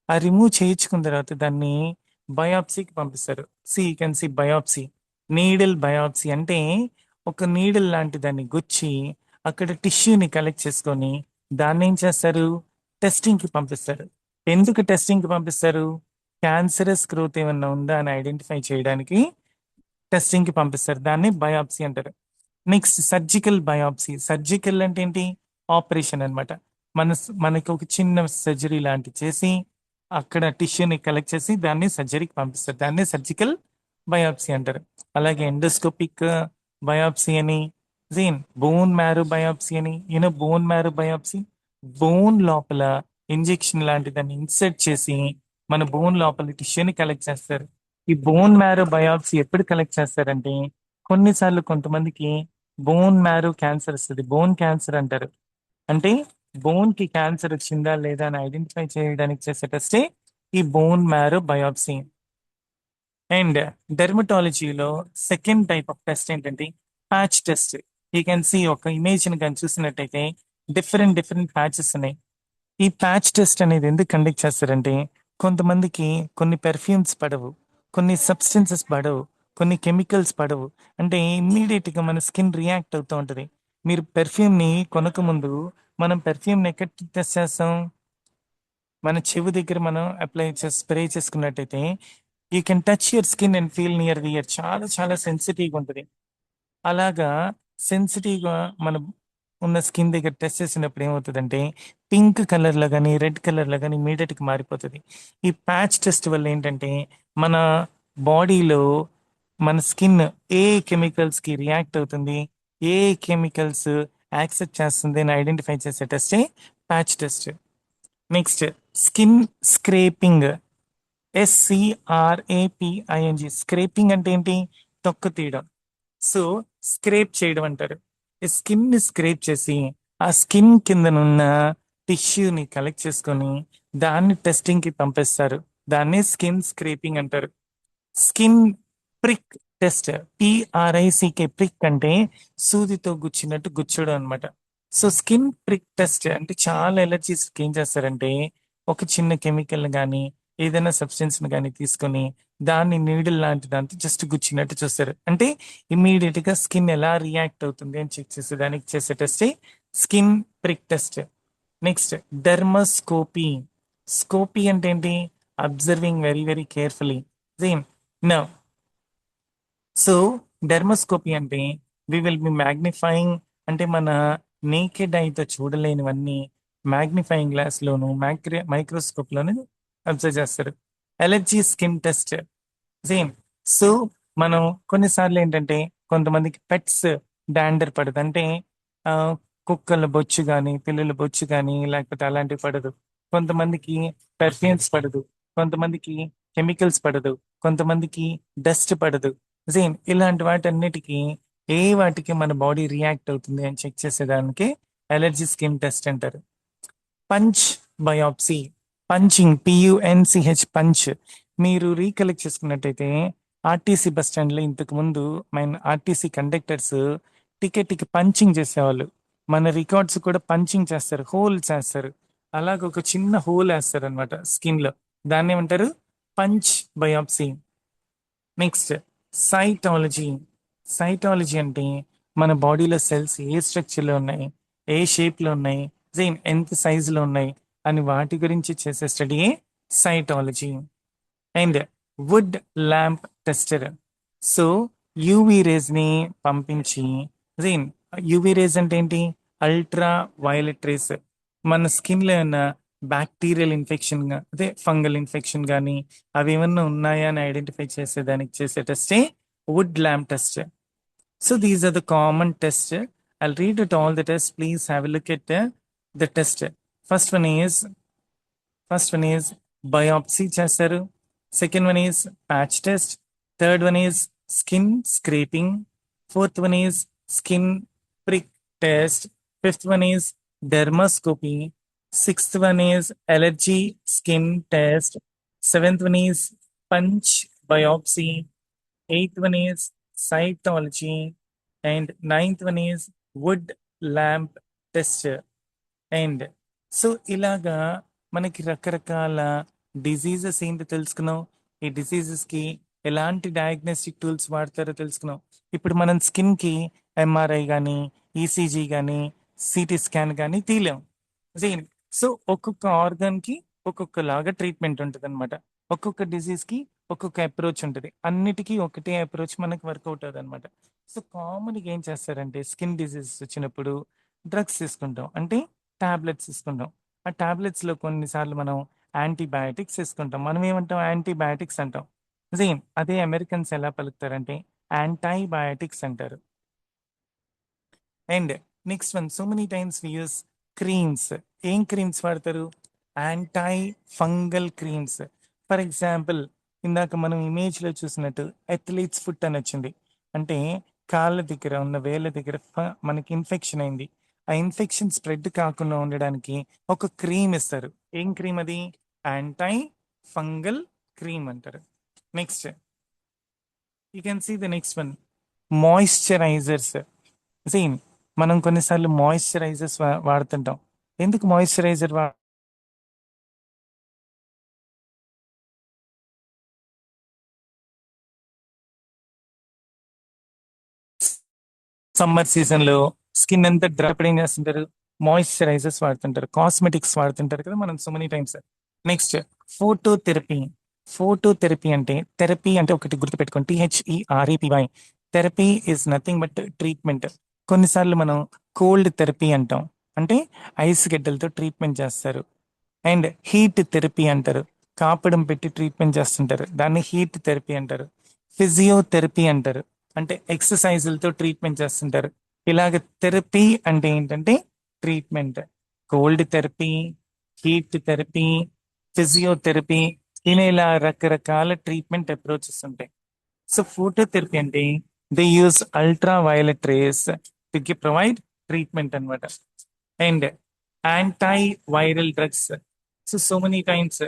ఆ రిమూవ్ చేయించుకున్న తర్వాత దాన్ని బయాప్సీకి పంపిస్తారు. You can C biopsy, needle biopsy. అంటే ఒక నీడిల్ లాంటి దాన్ని గుచ్చి అక్కడ టిష్యూని కలెక్ట్ చేసుకొని దాన్ని ఏం చేస్తారు, టెస్టింగ్కి పంపిస్తారు. ఎందుకు టెస్టింగ్కి పంపిస్తారు? క్యాన్సరస్ గ్రోత్ ఏమన్నా ఉందా అని ఐడెంటిఫై చేయడానికి టెస్టింగ్కి పంపిస్తారు. దాన్ని బయాప్సీ అంటారు. Next surgical biopsy. సర్జికల్ అంటే ఏంటి? ఆపరేషన్ అనమాట. మనకి ఒక చిన్న సర్జరీ లాంటి చేసి అక్కడ టిష్యూని కలెక్ట్ చేసి దాన్ని సర్జరీకి పంపిస్తారు. దాన్ని సర్జికల్ బయాప్సీ అంటారు. అలాగే ఎండోస్కోపిక్ బయాప్సీ అని, బోన్ మ్యారో బయాప్సీ అని. బోన్ మ్యారో బయాప్సీ, బోన్ లోపల ఇంజెక్షన్ లాంటి దాన్ని ఇన్సర్ట్ చేసి మన బోన్ లోపల టిష్యూని కలెక్ట్ చేస్తారు. ఈ బోన్ మ్యారో బయాప్సీ ఎప్పుడు కలెక్ట్ చేస్తారంటే కొన్నిసార్లు కొంతమందికి బోన్ మ్యారో క్యాన్సర్ వస్తుంది. బోన్ క్యాన్సర్ అంటారు. అంటే బోన్ కి క్యాన్సర్ వచ్చిందా లేదా అని ఐడెంటిఫై చేయడానికి చేసే టెస్టే ఈ బోన్ మ్యారో బయాప్సీ. అండ్ డెర్మటాలజీలో సెకండ్ టైప్ ఆఫ్ టెస్ట్ ఏంటంటే patch test. You can see ఒక ఇమేజ్ ని కానీ చూసినట్టయితే డిఫరెంట్ ప్యాచెస్ ఉన్నాయి. ఈ ప్యాచ్ టెస్ట్ అనేది ఎందుకు కండక్ట్ చేస్తారంటే కొంతమందికి కొన్ని పెర్ఫ్యూమ్స్ పడవు, కొన్ని సబ్స్టెన్సెస్ పడవు, కొన్ని కెమికల్స్ పడవు. అంటే ఇమ్మీడియట్ గా మన స్కిన్ రియాక్ట్ అవుతూ ఉంటది. మీరు పెర్ఫ్యూమ్ ని కొనక ముందు మనం పెర్ఫ్యూమ్ ని ఎక్కడ టెస్ట్ చేస్తాం? మన చెవి దగ్గర మనం అప్లై చేసి స్ప్రే చేసుకున్నట్టయితే you can touch your skin and feel near the year. చాలా సెన్సిటివ్గా ఉంటుంది. అలాగా సెన్సిటివ్గా మన ఉన్న స్కిన్ దగ్గర టెస్ట్ చేసినప్పుడు ఏమవుతుందంటే పింక్ కలర్లో కానీ రెడ్ కలర్లో కానీ ఇమీడియట్గా మారిపోతుంది. ఈ ప్యాచ్ టెస్ట్ వల్ల ఏంటంటే మన బాడీలో మన స్కిన్ ఏ కెమికల్స్కి రియాక్ట్ అవుతుంది, ఏ కెమికల్స్ యాక్సెప్ట్ చేస్తుంది అని ఐడెంటిఫై చేసే టెస్టే patch test. Next skin scraping. SCRAPING. Scraping అంటే ఏంటి? తొక్క తీయడం. సో స్క్రేప్ చేయడం అంటారు. ఈ స్కిన్ ని స్క్రేప్ చేసి ఆ స్కిన్ కిందనున్న టిష్యూని కలెక్ట్ చేసుకొని దాన్ని టెస్టింగ్ కి పంపిస్తారు. దాన్ని స్కిన్ స్క్రేపింగ్ అంటారు. Skin prick test. PRICK. Prick అంటే సూదితో గుచ్చినట్టు గుచ్చడం అనమాట. సో స్కిన్ ప్రిక్ టెస్ట్ అంటే చాలా ఎలర్జీస్ ఏం చేస్తారంటే ఒక చిన్న కెమికల్ కానీ ఏదైనా సబ్స్టెన్స్ కానీ తీసుకొని దాన్ని నీడిల్ లాంటి దాంతో జస్ట్ గుచ్చినట్టు చూస్తారు. అంటే ఇమ్మీడియట్ గా స్కిన్ ఎలా రియాక్ట్ అవుతుంది అని చెక్ చేసే దానికి చేసే test skin prick test. Next dermoscopy. Scopy అంటే ఏంటి? Observing very carefully. Now so dermoscopy అంటే వి విల్ బి మ్యాగ్నిఫైయింగ్. అంటే మన నేకెడ్ ఐతో చూడలేనివన్నీ మ్యాగ్నిఫైయింగ్ గ్లాస్ లోను మైక్రోస్కోప్ లోను అబ్జర్వ్ చేస్తారు. ఎలర్జీ స్కిన్ టెస్ట్ సో మనం కొన్నిసార్లు ఏంటంటే కొంతమందికి పెట్స్ డాండర్ పడదు. అంటే ఆ, కుక్కల బొచ్చు కానీ పిల్లల బొచ్చు కానీ లేకపోతే అలాంటివి పడదు. కొంతమందికి పెర్ఫ్యూమ్స్ పడదు, కొంతమందికి కెమికల్స్ పడదు, కొంతమందికి డస్ట్ పడదు. ఇలాంటి వాటన్నిటికీ వాటికి మన బాడీ రియాక్ట్ అవుతుంది అని చెక్ చేసేదానికి ఎలర్జీ స్కిన్ టెస్ట్ అంటారు. Punch biopsy. Punching, PUNCH, punch. మీరు రీకలెక్ట్ చేసుకున్నట్టయితే ఆర్టీసీ బస్ స్టాండ్లో ఇంతకు ముందు మన ఆర్టీసీ కండక్టర్స్ టికెట్కి పంచింగ్ చేసేవాళ్ళు. మన రికార్డ్స్ కూడా పంచింగ్ చేస్తారు, హోల్ చేస్తారు. అలాగ ఒక చిన్న హోల్ వేస్తారు అనమాట స్కిన్ లో. దాన్ని ఏమంటారు? Punch biopsy. Next cytology. Cytology అంటే మన బాడీలో సెల్స్ ఏ స్ట్రక్చర్ లో ఉన్నాయి, ఏ షేప్ లో ఉన్నాయి, ఎంత సైజ్ లో ఉన్నాయి అని వాటి గురించి చేసే స్టడీయే cytology. And wood lamp tester. So UV rays ని పంపించి, జైన్ యూవి రేస్ అంటే ఏంటి? Ultraviolet rays. మన స్కిన్ లో ఉన్న బ్యాక్టీరియల్ ఇన్ఫెక్షన్ అదే ఫంగల్ ఇన్ఫెక్షన్ కానీ అవి ఏమన్నా ఉన్నాయా అని ఐడెంటిఫై చేసేదానికి చేసే టెస్టే wood lamp test. So these are the common test. I'll read it all the tests. Please have a look at the test. First one is First one is biopsy చేస్తారు. Second one is patch test. Third one is skin scraping. Fourth one is skin prick test. Fifth one is dermoscopy. Sixth one is allergy skin test. Seventh one is punch biopsy. Eighth one is cytology. And ninth one is wood lamp test. And so ఇలాగా మనకి రకరకాల diseases ఏంటి తెలుసుకున్నాం. ఈ diseases కి ఎలాంటి diagnostic tools వాడతారో తెలుసుకున్నాం. ఇప్పుడు మనం స్కిన్ కి ఎంఆర్ఐ కానీ, ఈసీజీ కానీ, సిటీ స్కాన్ కానీ తీయలేం. సో ఒక్కొక్క ఆర్గన్ కి ఒక్కొక్కలాగా ట్రీట్మెంట్ ఉంటుంది అనమాట. ఒక్కొక్క డిసీజ్ కి ఒక్కొక్క అప్రోచ్ ఉంటుంది. అన్నిటికీ ఒకటే అప్రోచ్ మనకి వర్కౌట్ అవుతుంది అనమాట. సో కామన్గా ఏం చేస్తారంటే స్కిన్ డిసీజెస్ వచ్చినప్పుడు డ్రగ్స్ తీసుకుంటాం, అంటే టాబ్లెట్స్ తీసుకుంటాం. ఆ టాబ్లెట్స్ లో కొన్నిసార్లు మనం యాంటీబయాటిక్స్ తీసుకుంటాం. మనం ఏమంటాం? యాంటీబయాటిక్స్ అంటాం. అదే అమెరికన్స్ ఎలా పలుకుతారంటే యాంటీబయాటిక్స్ అంటారు. And next one, so many times we use creams. ఏం క్రీమ్స్ వాడతారు? Anti fungal creams. For example, ఇందాక మనం ఇమేజ్ లో చూసినట్టు అథ్లీట్స్ ఫుట్ అని వచ్చింది. అంటే కాళ్ళ దగ్గర ఉన్న వేళ్ళ దగ్గర మనకి ఇన్ఫెక్షన్ అయింది. ఆ ఇన్ఫెక్షన్ స్ప్రెడ్ కాకుండా ఉండడానికి ఒక క్రీమ్ ఇస్తారు. ఏం క్రీమ్ అది? యాంటై ఫంగల్ క్రీమ్ అంటారు. Next you can see the next one, moisturisers. Same మనం కొన్నిసార్లు మాయిశ్చరైజర్స్ వాడుతుంటాం. ఎందుకు మాయిశ్చరైజర్ సమ్మర్ సీజన్ లో స్కిన్ అంతా డ్రైప్ ఏం చేస్తుంటారు? మాయిశ్చరైజర్స్ వాడుతుంటారు, కాస్మెటిక్స్ వాడుతుంటారు కదా మనం so many times. Next phototherapy. Phototherapy అంటే, థెరపీ అంటే ఒకటి గుర్తుపెట్టుకోండి, THERAPY. Therapy is nothing but treatment. కొన్నిసార్లు మనం కోల్డ్ థెరపీ అంటాం, అంటే ఐస్ గడ్డలతో ట్రీట్మెంట్ చేస్తారు. అండ్ హీట్ థెరపీ అంటారు, కాపడం పెట్టి ట్రీట్మెంట్ చేస్తుంటారు, దాన్ని హీట్ థెరపీ అంటారు. ఫిజియోథెరపీ అంటారు, అంటే ఎక్సర్సైజులతో ట్రీట్మెంట్ చేస్తుంటారు. ఇలాగ థెరపీ అంటే ఏంటంటే treatment. Cold therapy, heat therapy, physiotherapy, ఇలా రకరకాల ట్రీట్మెంట్ అప్రోచెస్ ఉంటాయి. సో ఫోటోథెరపీ అంటే they use ultraviolet rays to provide treatment అనమాట. And antiviral drugs. So many times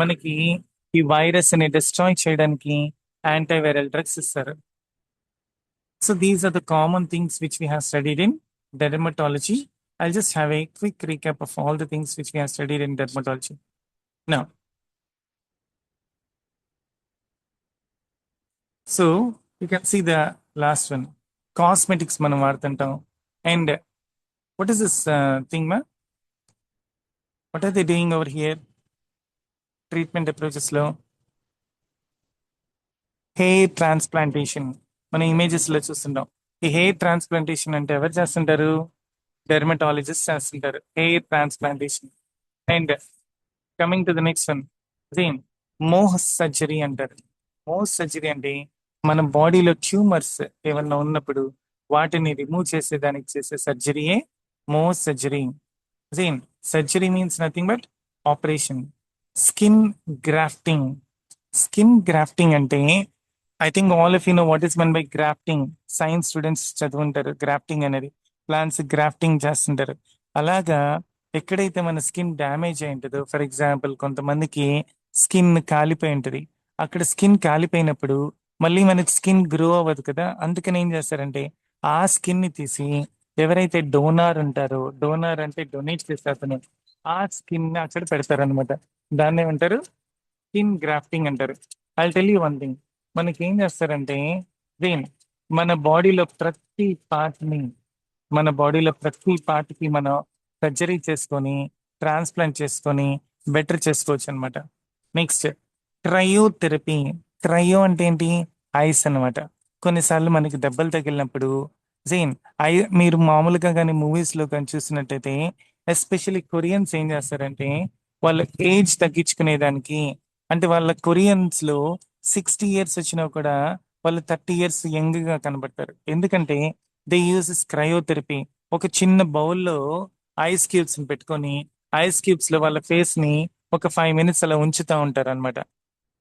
మనకి ఈ వైరస్ ని డిస్ట్రాయ్ చేయడానికి యాంటై వైరల్ డ్రగ్స్ ఇస్తారు. So these are the common things which we have studied in dermatology. I'll just have a quick recap of all the things which we have studied in dermatology. Now, so you can see the last one, cosmetics మనం వాడుతుంటాం. And what is this thing, ma? What are they doing over here? Treatment approaches లో hair transplantation మన images లో చూస్తుంటాం. ఈ hair transplantation అంటే ఎవరు చేస్తుంటారు? Dermatologist చేస్తుంటారు hair transplantation. And coming to the next one, Mohs surgery అంటారు. మోహ్ సర్జరీ అంటే మన బాడీలో ట్యూమర్స్ ఏమన్నా ఉన్నప్పుడు వాటిని రిమూవ్ చేసేదానికి చేసే సర్జరీయే Mohs surgery. Surgery means nothing but operation. Skin grafting. Skin grafting అంటే I think all of you know what is meant by grafting. Science students చదువుంటారు గ్రాఫ్టింగ్ అనేది. ప్లాంట్స్ గ్రాఫ్టింగ్ చేస్తుంటారు. అలాగా ఎక్కడైతే మన స్కిన్ డ్యామేజ్ అయి ఉంటుందో, ఫర్ ఎగ్జాంపుల్ కొంతమందికి స్కిన్ కాలిపోయి ఉంటుంది, అక్కడ స్కిన్ కాలిపోయినప్పుడు మళ్ళీ మనకి స్కిన్ గ్రో అవ్వదు కదా, అందుకని ఏం చేస్తారంటే ఆ స్కిన్ ని తీసి ఎవరైతే డోనార్ ఉంటారో, డోనార్ అంటే డొనేట్ చేస్తారు, ఆ స్కిన్ ని అక్కడ పెడతారనమాట. దాన్ని ఏమంటారు? స్కిన్ గ్రాఫ్టింగ్ అంటారు. I tell you one thing. మనకి ఏం చేస్తారంటే దేన్ మన బాడీలో ప్రతి పార్ట్ ని మన బాడీలో ప్రతి పార్ట్ కి మనం సర్జరీ చేసుకొని, ట్రాన్స్ప్లాంట్ చేసుకొని బెటర్ చేసుకోవచ్చు అనమాట. Next cryotherapy. క్రయో అంటే ఏంటి? ఐస్ అన్నమాట. కొన్నిసార్లు మనకి దెబ్బలు తగిలినప్పుడు జైన్ ఐ మీరు మామూలుగా కానీ మూవీస్ లో కానీ చూసినట్టయితే, ఎస్పెషల్లీ కొరియన్స్ ఏం చేస్తారంటే వాళ్ళ ఏజ్ తగ్గించుకునేదానికి, అంటే వాళ్ళ కొరియన్స్ లో 60 years వచ్చినా కూడా వాళ్ళు 30 years యంగ్ గా కనబడతారు. ఎందుకంటే దే యూజెస్ క్రయోథెరపీ. ఒక చిన్న బౌల్లో ఐస్ క్యూబ్స్ ని పెట్టుకొని ఐస్ క్యూబ్స్ లో వాళ్ళ ఫేస్ ని ఒక 5 minutes అలా ఉంచుతా ఉంటారు అనమాట.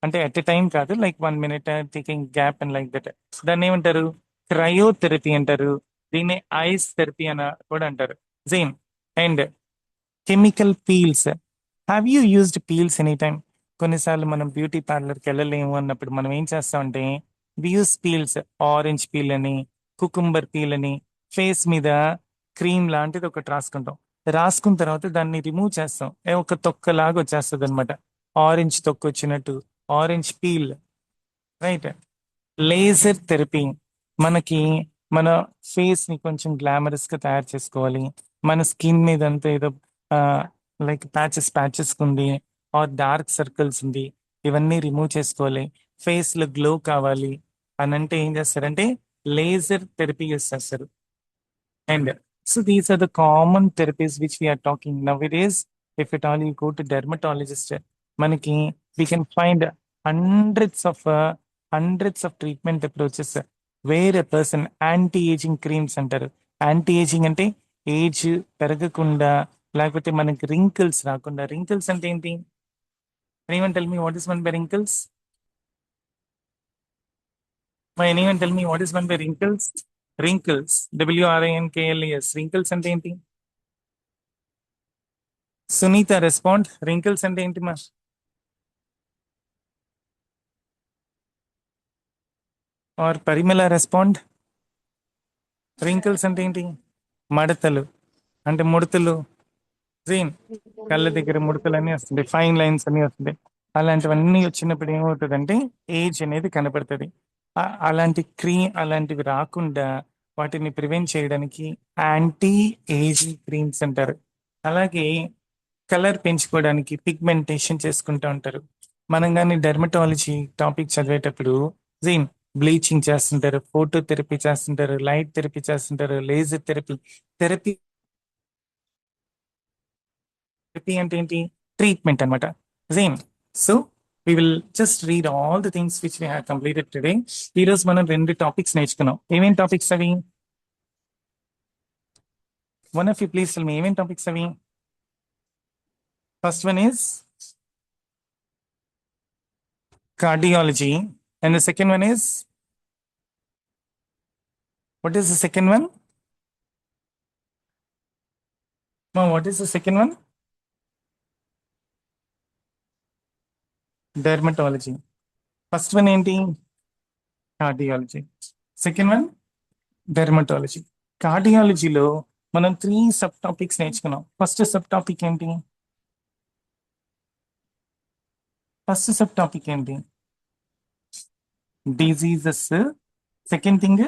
అంటే అట్ ఎ టైం కాదు, like 1 minute taking gap and like that. దాన్ని ఏమంటారు? క్రయోథెరపీ అంటారు. దీన్ని ఐస్ థెరపీ అని కూడా అంటారు. Same. And chemical peels. Have you used peels any time? కొన్నిసార్లు మనం బ్యూటీ పార్లర్కి వెళ్ళలేము అన్నప్పుడు మనం ఏం చేస్తామంటే వి యూస్ పీల్స్. ఆరెంజ్ పీల్ అని, కుకుంబర్ పీల్ అని ఫేస్ మీద క్రీమ్ లాంటిది ఒకటి రాసుకుంటాం. రాసుకున్న తర్వాత దాన్ని రిమూవ్ చేస్తాం, ఒక తొక్కలాగా వచ్చేస్తుంది అనమాట. ఆరెంజ్ తొక్క వచ్చినట్టు, orange peel. Right. Laser therapy. మనకి మన ఫేస్ ని కొంచెం గ్లామరస్ గా తయారు చేసుకోవాలి, మన స్కిన్ మీద అంతా ఏదో లైక్ ప్యాచెస్ ప్యాచెస్ ఉంది, ఆర్ డార్క్ సర్కిల్స్ ఉంది, ఇవన్నీ రిమూవ్ చేసుకోవాలి, ఫేస్ లో గ్లో కావాలి అని అంటే ఏం చేస్తారంటే లేజర్ థెరపీ యూస్ చేస్తారు. And so these are the common therapies which we are talking nowadays. If at all you go to dermatologist, మనకి we can find hundreds of uh, hundreds of treatment approaches where a person anti-aging creams అంటారు. Anti ageing అంటే age పెరగకుండా, లేకపోతే మనకి wrinkles రాకుండా. Wrinkles అంటే ఏంటి? Anyone tell me what is one by wrinkles? Anyone tell me what is one by wrinkles? Wrinkles, WRINKLES. Wrinkles అంటే ఏంటి? సునీత రెస్పాండ్. రింకిల్స్ అంటే ఏంటి మా? Are Parimala respond. రింకిల్స్ అంటే ఏంటి? మడతలు, అంటే ముడతలు. జీన్ కళ్ళ దగ్గర ముడతలు అన్నీ వస్తుంటాయి, ఫైన్ లైన్స్ అన్ని వస్తుంటాయి. అలాంటివన్నీ వచ్చినప్పుడు ఏమవుతుందంటే ఏజ్ అనేది కనపడుతుంది. అలాంటివి రాకుండా వాటిని ప్రివెంట్ చేయడానికి యాంటీ ఏజింగ్ క్రీమ్స్ అంటారు. అలాగే కలర్ పెంచుకోవడానికి పిగ్మెంటేషన్ చేసుకుంటూ ఉంటారు. మనం కానీ డెర్మటాలజీ టాపిక్ చదివేటప్పుడు జీన్ బ్లీచింగ్ చేస్తుంటారు, ఫోటో థెరపీ చేస్తుంటారు, లైట్ థెరపీ చేస్తుంటారు, లేజర్ థెరపీ. థెరపీ థెరపీ అంటే ఏంటి? ట్రీట్మెంట్ అనమాట. Same. So we will just read all the things which we have completed today. ఈ రోజు మనం 2 టాపిక్స్ నేర్చుకున్నాం. ఏమేం టాపిక్స్ అవి? One of you please tell me ఏమేం టాపిక్స్ అవి? First one is cardiology, and the second one is, what is the second one? No, what is the second one? Dermatology. First one ఏంటి? Cardiology. Second one dermatology. కార్డియాలజీలో మనం 3 sub topics నేర్చుకున్నాం. First sub topic ఏంటి? Diseases. Second thing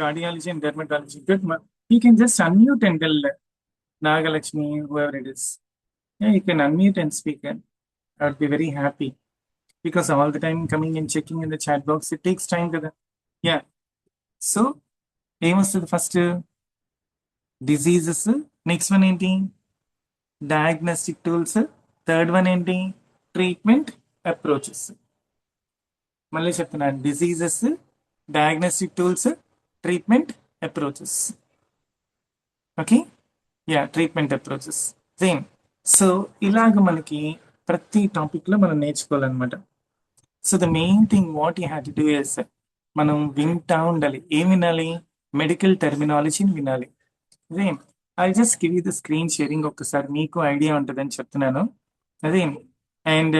cardiology and dermatology. Good. You can just unmute and tell Nagalakshmi, whoever it is. Yeah, you can unmute and speak. I would be very happy, because all the time coming and checking in the chat box, it takes time. Yeah. So, aim was the first diseases. Next one ఏంటి? Diagnostic tools. Third one ఏంటి? Treatment approaches. మళ్ళీ చెప్తున్నా, diseases, diagnostic tools, treatment approaches. Okay, yeah, treatment approaches. Same. So ఇలాగ మనకి ప్రతి topic లో మనం నేర్చుకోవాలన్నమాట. So the main thing what you have to do is, మనం వింటా ఉండాలి. ఏం వినాలి? మెడికల్ టెర్మినాలజీని వినాలి. Same. I just give you the screen sharing, ఒక్కసారి మీకు ఐడియా ఉంటుందని చెప్తున్నాను. అదే and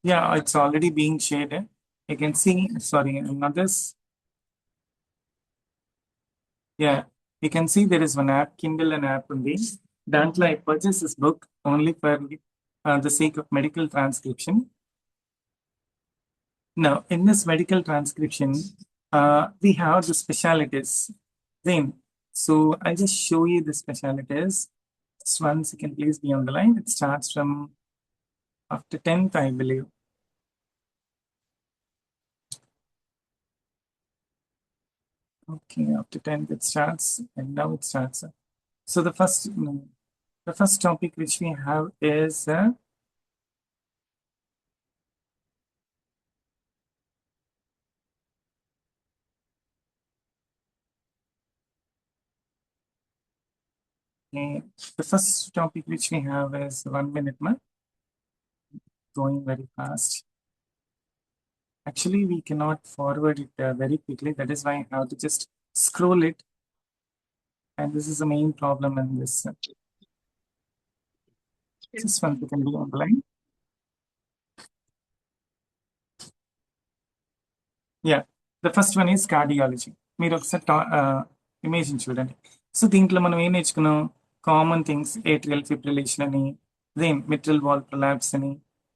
yeah, it's already being shared. You can see, sorry others. Yeah, you can see there is one app, Kindle అనే యాప్ ఉంది. దాంట్లో I purchase this book only for the sake of medical transcription. Now, in this medical transcription, we have the specialties. Then, so I'll just show you the specialties. Just one second, please be on the line. It starts from after 10th, I believe. Okay, after 10th it starts, and now it starts. So the first topic which we have is the first topic which we have is 1 minute, going very fast. Actually, we cannot forward it very quickly. That is why I have to just scroll it. And this is the main problem in this. Just one second, be on the line. Yeah, the first one is cardiology. మీరు ఒకసారి image చూడండి. So దీంట్లో మనం ఏం నేర్చుకున్నాం? Common things, atrial fibrillation అని, then mitral valve prolapse అని,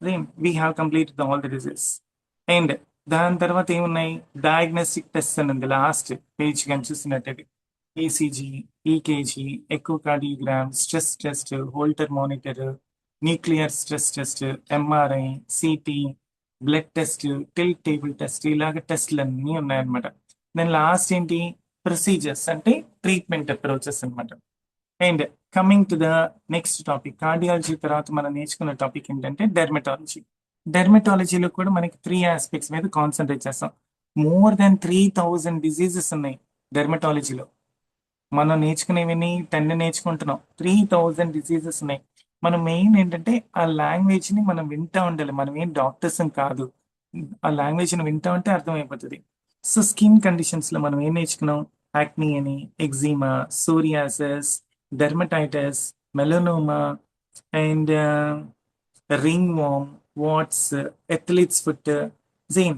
then we have completed all the disease. అండ్ దాని తర్వాత ఏమున్నాయి? డయాగ్నోస్టిక్ టెస్ట్ అని ఉంది లాస్ట్ పేజ్ కానీ చూసినట్టయితే. ECG, EKG, echocardiogram, stress test, Holter monitor, nuclear stress test, MRI, CT, blood test, tilt table test, ఇలాగ టెస్ట్లు అన్నీ ఉన్నాయన్నమాట. దాని లాస్ట్ ఏంటి? ప్రొసీజర్స్ అంటే ట్రీట్మెంట్ అప్రోచెస్ అనమాట. And coming to the next topic, cardiology తర్వాత మనం నేర్చుకున్న టాపిక్ ఏంటంటే డెర్మటాలజీ. డెర్మటాలజీలో కూడా మనకి 3 ఆస్పెక్ట్స్ మీద కాన్సన్ట్రేట్ చేస్తాం. మోర్ దాన్ 3000 డిజీజెస్ ఉన్నాయి డెర్మటాలజీలో. మనం నేర్చుకునేవన్నీ 10 నేర్చుకుంటున్నాం, 3000 డిసీజెస్ ఉన్నాయి. మనం మెయిన్ ఏంటంటే ఆ లాంగ్వేజ్ ని మనం వింటా ఉండాలి. మనం ఏం డాక్టర్స్ కాదు, ఆ లాంగ్వేజ్ ని వింటా ఉంటే అర్థమైపోతుంది. సో స్కిన్ కండిషన్స్ లో మనం ఏం నేర్చుకున్నాం? యాక్నీ అని, eczema, psoriasis, dermatitis, melanoma, and ringworm, warts, athlete's foot, జేమ్.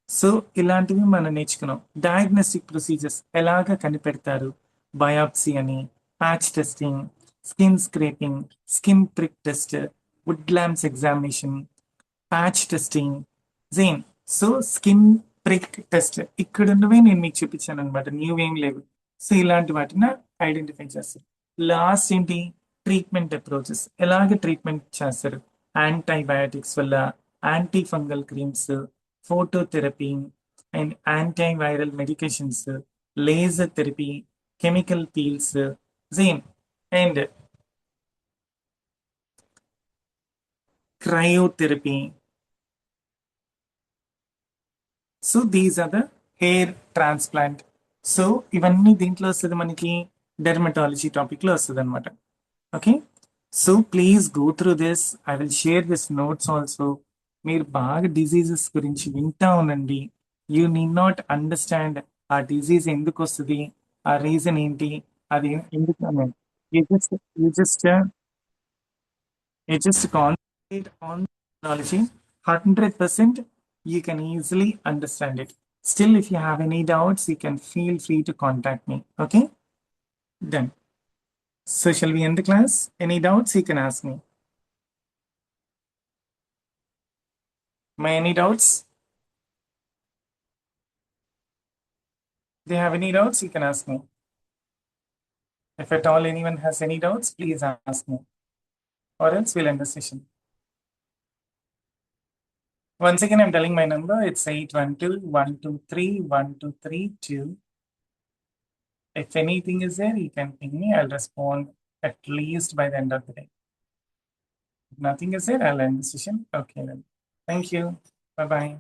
సో ఇలాంటివి మనం నేర్చుకున్నాం. డయాగ్నోస్టిక్ ప్రొసీజర్స్ ఎలాగ కనిపెడతారు? బయాప్సీ అని, patch testing, skin scraping, skin prick test, wood lamps examination, patch testing, జేమ్. సో స్కిన్ ప్రిక్ టెస్ట్ ఇక్కడ ఉన్నవే నేను మీకు చూపించాను అనమాట, న్యూ ఏం లేవు. సో ఇలాంటి వాటిని ఐడెంటిఫై చేస్తారు. లాస్ట్ ఏంటి? Treatment approaches. ఎలాగ ట్రీట్మెంట్ చేస్తారు? యాంటీబయాటిక్స్ వల్ల, anti fungal creams, phototherapy and antiviral medications, laser therapy, chemical peels, same, and cryotherapy. So these are the hair transplant. So ఇవన్నీ దీంట్లో వస్తుంది, మనకి డెర్మటాలజీ టాపిక్ లో వస్తుంది అనమాట. Okay, so please go through this. I will share this notes also. మీరు బాగా diseases గురించి వింటా ఉండండి. యూ నీడ్ నాట్ అండర్స్టాండ్ ఆ డిజీజ్ ఎందుకు వస్తుంది, ఆ రీజన్ ఏంటి, అది ఎందుకు. You just concentrate on technology. 100% you can easily understand it. Still, if you have any doubts, you can feel free to contact me. Okay? Done. So shall we end the class? Any doubts you can ask me. Any doubts? Do you have any doubts? You can ask me. If at all anyone has any doubts, please ask me. Or else we'll end the session. Once again, I'm telling my number. It's 812-123-1232. If anything is there, you can ping me. I'll respond at least by the end of the day. If nothing is there, I'll end the session. Okay, then. Thank you. Bye-bye.